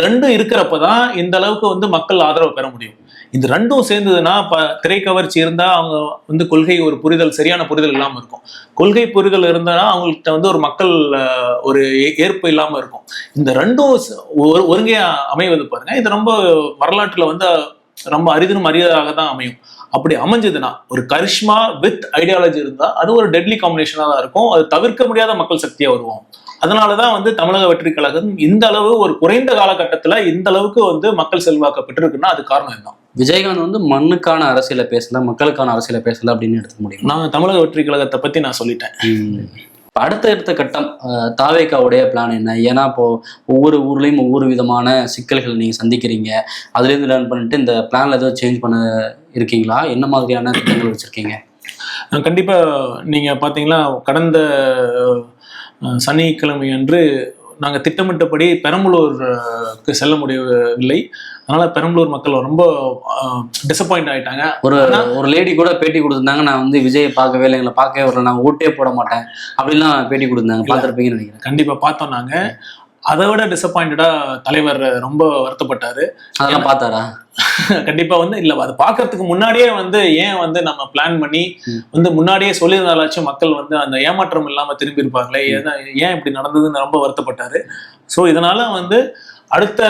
ரெண்டும் இருக்கிறப்பதான் இந்த அளவுக்கு வந்து மக்கள் ஆதரவு பெற முடியும். இந்த ரெண்டும் சேர்ந்ததுன்னா திரைக்கவர்ச்சி இருந்தா அவங்க வந்து கொள்கை ஒரு புரிதல், சரியான புரிதல் இல்லாம இருக்கும். கொள்கை புரிதல் இருந்தா அவங்கள்ட்ட வந்து ஒரு மக்கள் ஒரு ஏற்பு இல்லாம இருக்கும். இந்த ரெண்டும் ஒருங்கே அமைவது பாருங்க, இது ரொம்ப வரலாற்றுல வந்து ரொம்ப அரிதினும் அரிதாக தான் அமையும். அப்படி அமைஞ்சதுன்னா ஒரு கரிஷ்மா வித் ஐடியாலஜி இருந்தா அது ஒரு டெட்லி காம்பினேஷனா தான் இருக்கும். அது தவிர்க்க முடியாத மக்கள் சக்தியா வருவோம். அதனாலதான் வந்து தமிழக வெற்றி கழகம் இந்த அளவு ஒரு குறைந்த காலகட்டத்துல இந்த அளவுக்கு வந்து மக்கள் செல்வாக்க பெற்றிருக்குன்னா அது காரணம் இதுதான். விஜயகாந்த் வந்து மண்ணுக்கான அரசியலை பேசல, மக்களுக்கான அரசியலை பேசல அப்படின்னு எடுத்துக்க முடியும். நான் தமிழக வெற்றி கழகத்தை பத்தி நான் சொல்லிட்டேன். அடுத்த கட்டம் தாவேகாவுடைய பிளான் என்ன? ஏன்னா இப்போ ஒவ்வொரு ஊர்லயும் ஒவ்வொரு விதமான சிக்கல்கள் நீங்க சந்திக்கிறீங்க, அதுல இருந்து லேர்ன் பண்ணிட்டு இந்த பிளான்ல ஏதோ சேஞ்ச் பண்ண இருக்கீங்களா? என்ன மாதிரியான திட்டங்கள் வச்சிருக்கீங்க? கண்டிப்பா நீங்க பாத்தீங்கன்னா கடந்த சனிக்கிழமை அன்று நாங்கள் திட்டமிட்டபடி பெரம்பலூருக்கு செல்ல முடியவில்லை. அதனால பெரம்பலூர் மக்கள் ரொம்ப டிசப்பாயிண்ட் ஆயிட்டாங்க. ஒரு லேடி கூட பேட்டி கொடுத்துருந்தாங்க, நான் வந்து விஜயை பார்க்கவே இல்லை, எங்களை பார்க்கவே வரல, நான் ஓட்டே போட மாட்டேன் அப்படின்லாம் பேட்டி கொடுத்தாங்க. பார்த்துருப்பீங்கன்னு நினைக்கிறேன். கண்டிப்பா பார்த்தோம். நாங்க அதை விட டிசப்பாயிண்டடா தலைவர் ரொம்ப வருத்தப்பட்டாரு. அதெல்லாம் பார்த்தாரா? கண்டிப்பா வந்து இல்ல, அது பாக்குறதுக்கு முன்னாடியே வந்து ஏன் வந்து நம்ம பிளான் பண்ணி வந்து முன்னாடியே சொல்லியிருந்தாலாச்சும் மக்கள் வந்து அந்த ஏமாற்றம் இல்லாம திரும்பி இருப்பாங்களே, ஏன் இப்படி நடந்ததுன்னு ரொம்ப வருத்தப்பட்டாரு. ஸோ இதனால வந்து அடுத்த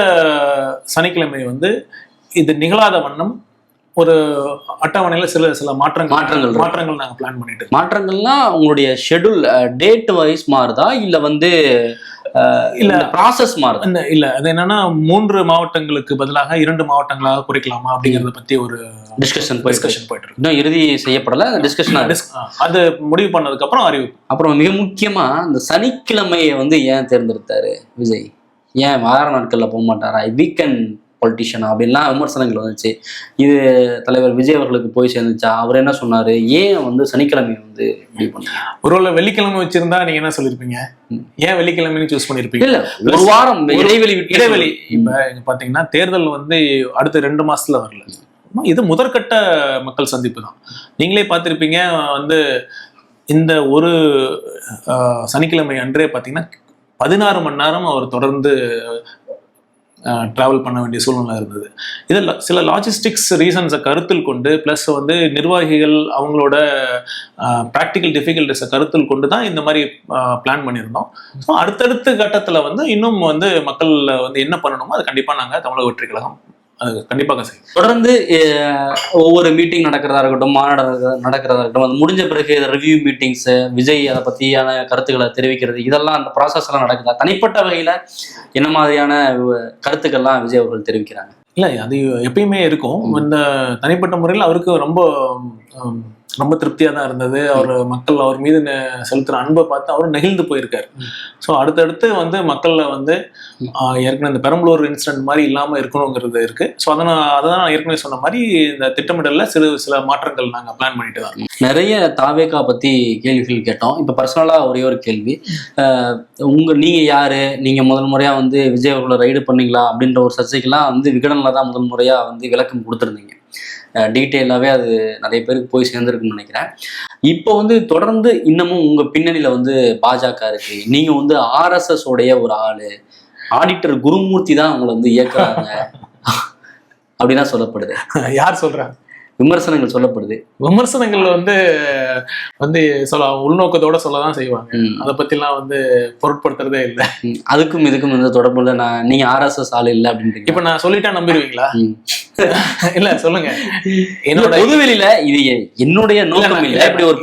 சனிக்கிழமை வந்து இது நிகழாத வண்ணம் ஒரு அட்டவணையில சில மாற்றங்கள் நாங்க பிளான் பண்ணிட்டு மாற்றங்கள்லாம் உங்களுடைய ஷெட்யூல் டேட் வைஸ் மாறுதா இல்ல வந்து இல்ல ப்ராசஸ் மாறுதா? இல்ல அது என்னன்னா 3 மாவட்டங்களுக்கு பதிலாக 2 மாவட்டங்களாக குறைக்கலாமா அப்படிங்கறத பத்தி ஒரு டிஸ்கஷன் போயிட்டு இருக்கு. இன்னும் இறுதி செய்யப்படல, டிஸ்கஷன் அது முடிவு பண்ணதுக்கு அப்புறம் அறிவிப்பு. அப்புறம் மிக முக்கியமா இந்த சனிக்கிழமையை வந்து ஏன் தேர்ந்தெடுத்தாரு விஜய்? ஏன் வார நாட்கள்ல போக மாட்டாரா, வீக்கெண்ட் பொலிட்டிஷியனா அப்படின்லாம் விமர்சனங்கள் வந்துச்சு. இது தலைவர் விஜய் அவர்களுக்கு போய் சேர்ந்துச்சா? அவர் என்ன சொன்னாரு? ஏன் வந்து சனிக்கிழமை வந்து முடிவு பண்ணாரு? ஒருவேளை வெள்ளிக்கிழமை வச்சிருந்தா நீங்க என்ன சொல்லிருப்பீங்க? ஏன் வெள்ளிக்கிழமைன்னு சூஸ் பண்ணிருப்பீங்க? இல்ல ஒரு வாரம் இடைவெளி இப்ப பாத்தீங்கன்னா தேர்தல் வந்து அடுத்த 2 மாசத்துல வரல. இது முதற்கட்ட மக்கள் சந்திப்பு தான். நீங்களே பார்த்திருப்பீங்க வந்து இந்த ஒரு சனிக்கிழமை அன்றே பாத்தீங்கன்னா 16 மணி நேரம் அவர் தொடர்ந்து டிராவல் பண்ண வேண்டிய சூழ்நிலை இருந்தது. இதில் சில லாஜிஸ்டிக்ஸ் ரீசன்ஸை கருத்தில் கொண்டு ப்ளஸ் வந்து நிர்வாகிகள் அவங்களோட ப்ராக்டிக்கல் டிஃபிகல்ட்டிஸை கருத்தில் கொண்டு தான் இந்த மாதிரி பிளான் பண்ணியிருந்தோம். ஸோ அடுத்தடுத்த கட்டத்தில் வந்து இன்னும் வந்து மக்கள் வந்து என்ன பண்ணணுமோ அது கண்டிப்பாக நாங்கள் தமிழக வெற்றி கழகம் அது கண்டிப்பாக செய்யும். தொடர்ந்து ஒவ்வொரு மீட்டிங் நடக்கிறதா இருக்கட்டும், மாநாடு நடக்கிறதா இருக்கட்டும், அது முடிஞ்ச பிறகு ரிவ்யூ மீட்டிங்ஸ், விஜய் அதை பற்றியான கருத்துக்களை தெரிவிக்கிறது, இதெல்லாம் அந்த ப்ராசஸ் எல்லாம் நடக்குதா? தனிப்பட்ட வகையில் என்ன மாதிரியான கருத்துக்கள்லாம் விஜய் அவர்கள் தெரிவிக்கிறாங்க? இல்லை, அது எப்பயுமே இருக்கும். இந்த தனிப்பட்ட முறையில் அவருக்கு ரொம்ப திருப்தியாக தான் இருந்தது. மக்கள் அவர் மீது செலுத்துகிற அன்பை பார்த்து அவரும் நெகிழ்ந்து போயிருக்காரு. ஸோ அடுத்தடுத்து வந்து மக்களில் வந்து ஏற்கனவே இந்த பெரம்பலூர் இன்சிடென்ட் மாதிரி இல்லாமல் இருக்கணுங்கிறது இருக்கு. ஸோ அதை நான் ஏற்கனவே சொன்ன மாதிரி இந்த திட்டமிடலில் சில மாற்றங்கள் நாங்கள் பிளான் பண்ணிட்டு தான் இருக்கோம். நிறைய தாவேகா பற்றி கேள்விகள் கேட்டோம். இப்போ பர்சனலாக ஒரே ஒரு கேள்வி, நீங்கள் யார், நீங்கள் முதல் முறையாக வந்து விஜய் அவர்களை ரைடு பண்ணீங்களா அப்படின்ற ஒரு சர்ச்சைக்கெல்லாம் வந்து விகடனில் தான் முதல் முறையாக வந்து விளக்கம் கொடுத்துருந்தீங்க. டீட்டெயிலாகவே அது நிறைய பேருக்கு போய் சேர்ந்துருக்குன்னு நினைக்கிறேன். இப்போ வந்து தொடர்ந்து இன்னமும் உங்கள் பின்னணியில் வந்து பாஜக இருக்கு. நீங்கள் வந்து RSS உடைய ஒரு ஆளு, ஆடிட்டர் குருமூர்த்தி தான் உங்களை வந்து இயக்குறாங்க அப்படின்னா சொல்லப்படுது. யார் சொல்றாங்க? விமர்சனங்கள் சொல்லப்படுது. விமர்சனங்கள் வந்து உள்நோக்கத்தோட சொல்லதான் செய்வாங்க. அதை பத்திலாம் வந்து பொருட்படுத்துறதே இல்லை. அதுக்கும் இதுக்கும் இந்த தொடர்பு இல்லை. நீங்க RSS ஆளு இல்லை அப்படின்னு இப்ப நான் சொல்லிட்டா நம்பிடுவீங்களா? இல்ல சொல்லுங்க. என்னோட பொதுவெளியில இது என்னுடைய நோக்கம் இல்லை. இப்படி ஒரு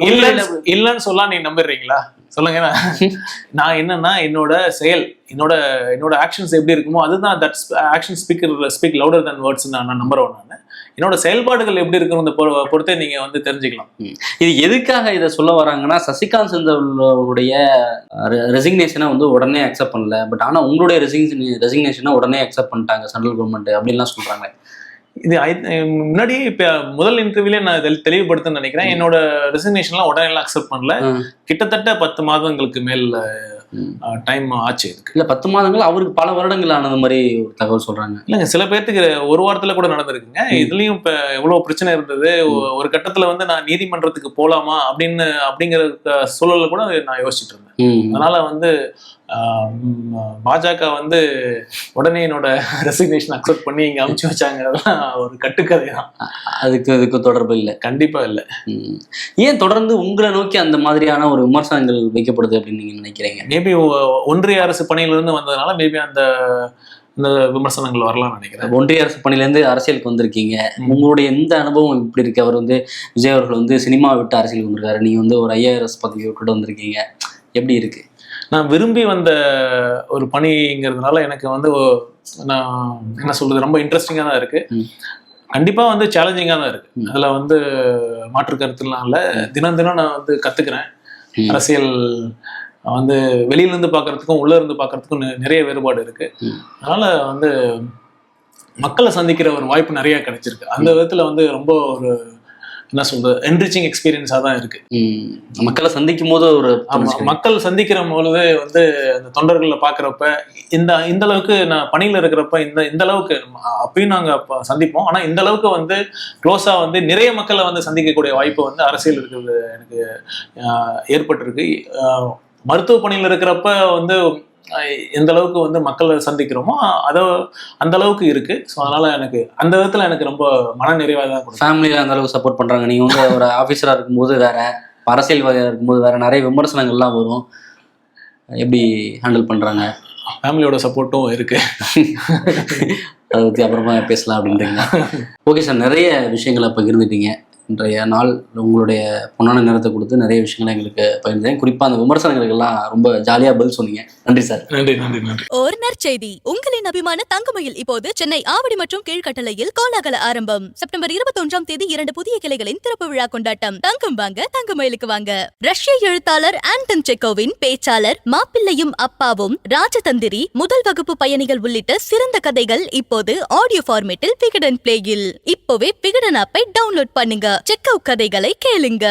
இல்லன்னு சொல்ல நீங்க நம்பிடுறீங்களா? சொல்லுங்க. நான் என்னன்னா என்னோட செயல், என்னோட ஆக்ஷன்ஸ் எப்படி இருக்குமோ அதுதான் ஆக்ஷன் ஸ்பீக் லவுடர் தன் வேர்ட்ஸ் நான் நம்புறேன். நான் என்னோட செயல்பாடுகள் எப்படி இருக்குன்னு பொறுத்தே நீங்க வந்து தெரிஞ்சுக்கலாம். இது எதுக்காக இதை சொல்ல வராங்கன்னா, சசிகாந்த் செந்திலுடைய ரெசிக்னேஷனை வந்து உடனே அக்செப்ட் பண்ணல, பட் ஆனா உங்களுடைய ரெசிக்னேஷனை உடனே அக்செப்ட் பண்ணிட்டாங்க சென்ட்ரல் கவர்மெண்ட் அப்படின்லாம் சொல்றாங்க. இது முன்னாடியே இப்ப முதல் இன்டர்வியூல நான் தெளிவுபடுத்த நினைக்கிறேன். என்னோட ரெசிக்னேஷன்லாம் உடனே எல்லாம் அக்செப்ட் பண்ணல. கிட்டத்தட்ட 10 மாதங்களுக்கு மேல டைம் ஆச்சு. இதுக்கு இல்ல 10 மாதங்கள், அவருக்கு பல வருடங்கள் ஆனது மாதிரி ஒரு தகவல் சொல்றாங்க. இல்லைங்க, சில பேர்த்துக்கு ஒரு வாரத்துல கூட நடந்திருக்குங்க. இதுலயும் இப்ப எவ்வளவு பிரச்சனை இருந்தது. ஒரு கட்டத்துல வந்து நான் நீதிமன்றத்துக்கு போலாமா அப்படிங்கிற சூழல்ல கூட நான் யோசிச்சுட்டு இருந்தேன். அதனால வந்து பாஜக வந்து உடனே என்னோட ரெசிக்னேஷன் அக்செப்ட் பண்ணி இங்க அமுச்சு வச்சாங்கிறதுலாம் ஒரு கட்டுக்கதை தான். அதுக்கு தொடர்பு இல்லை. கண்டிப்பா இல்லை. ஏன் தொடர்ந்து உங்களை நோக்கி அந்த மாதிரியான ஒரு விமர்சனங்கள் வைக்கப்படுது அப்படின்னு நீங்க நினைக்கிறீங்க? மேபி ஒன்றிய அரசு பணியிலிருந்து வந்ததுனால மேபி அந்த விமர்சனங்கள் வரலாம்னு நினைக்கிறேன். ஒன்றிய அரசு பணியிலேருந்து அரசியலுக்கு வந்திருக்கீங்க. உங்களுடைய எந்த அனுபவம் இப்படி இருக்கு? அவர் வந்து விஜய் அவர்கள் வந்து சினிமா விட்டு அரசியலுக்கு வந்திருக்காரு, நீங்க வந்து ஒரு IAS பதவி விட்டுட்டு வந்திருக்கீங்க. எப்படி இருக்கு? நான் விரும்பி வந்த ஒரு பணிங்கிறதுனால எனக்கு வந்து நான் என்ன சொல்றது, ரொம்ப இன்ட்ரெஸ்டிங்காக தான் இருக்கு. கண்டிப்பா வந்து சேலஞ்சிங்காக தான் இருக்கு. அதுல வந்து மாற்று கருத்துலாம் இல்லை. தினம் நான் வந்து கத்துக்கிறேன். அரசியல் வந்து வெளியிலேருந்து பார்க்கறதுக்கும் உள்ள இருந்து பார்க்கறதுக்கும் நிறைய வேறுபாடு இருக்கு. அதனால வந்து மக்களை சந்திக்கிற ஒரு வாய்ப்பு நிறைய கிடைச்சிருக்கு. அந்த விதத்துல வந்து ரொம்ப ஒரு என்ன சொல்றது, என்ரிச்சிங் எக்ஸ்பீரியன்ஸா தான் இருக்கு. மக்களை சந்திக்கும் போது மக்கள் சந்திக்கிற பொழுது வந்து அந்த தொண்டர்களை பாக்குறப்ப இந்த அளவுக்கு நான் பணியில இருக்கிறப்ப இந்த அளவுக்கு அப்பயும் நாங்க சந்திப்போம். ஆனா இந்த அளவுக்கு வந்து க்ளோஸா வந்து நிறைய மக்களை வந்து சந்திக்கக்கூடிய வாய்ப்பு வந்து அரசியல் இருக்கிறது எனக்கு ஏற்பட்டிருக்கு. மருத்துவ பணியில இருக்கிறப்ப வந்து எந்த அளவுக்கு வந்து மக்களை சந்திக்கிறோமோ அந்த அளவுக்கு இருக்கு. ஸோ அதனால எனக்கு அந்த விதத்துல எனக்கு ரொம்ப மன நிறைவாக தான். ஃபேமிலியில அந்த அளவுக்கு சப்போர்ட் பண்றாங்க. நீங்க வந்து ஒரு ஆஃபீஸரா இருக்கும்போது வேற, அரசியல்வாதியாக இருக்கும்போது வேற, நிறைய விமர்சனங்கள்லாம் வரும். எப்படி ஹேண்டில் பண்றாங்க? ஃபேமிலியோட சப்போர்ட்டும் இருக்கு. அதை பற்றி அப்புறமா பேசலாம் அப்படின்றீங்களா? ஓகே சார், நிறைய விஷயங்களை பகிர்ந்துட்டீங்க. இன்றைய நாள் உங்களுடைய பொன்னான நேரத்தை கொடுத்து நிறைய விஷயங்களை எங்களுக்கு பகிர்ந்தேன். குறிப்பாக அந்த விமர்சனங்களுக்கெல்லாம் ரொம்ப ஜாலியாக பதில் சொன்னீங்க. நன்றி சார். நன்றி நன்றி நன்றி. ஒரு நற்செய்தி, உங்களின் அபிமான தங்கமயில் இப்போது சென்னை ஆவடி மற்றும் கீழ்கட்டளையில் கோலாகல ஆரம்பம். செப்டம்பர் 21ஆம் தேதி 2 புதிய கிளைகளின் திறப்பு விழா கொண்டாட்டம். தங்கம் வாங்க தங்கமயிலுக்கு வாங்க. ரஷ்ய எழுத்தாளர் ஆண்டன் செக்கோவின் பேச்சாளர் மாப்பிள்ளையும் அப்பாவும், ராஜதந்திரி, முதல் வகுப்பு பயணிகள் உள்ளிட்ட சிறந்த கதைகள் இப்போது ஆடியோ ஃபார்மேட்டில் விகடன் பிளேயில். இப்போவே விகடன் ஆப்பை டவுன்லோட் பண்ணுங்க. செக்கோ கதைகளை கேளுங்க.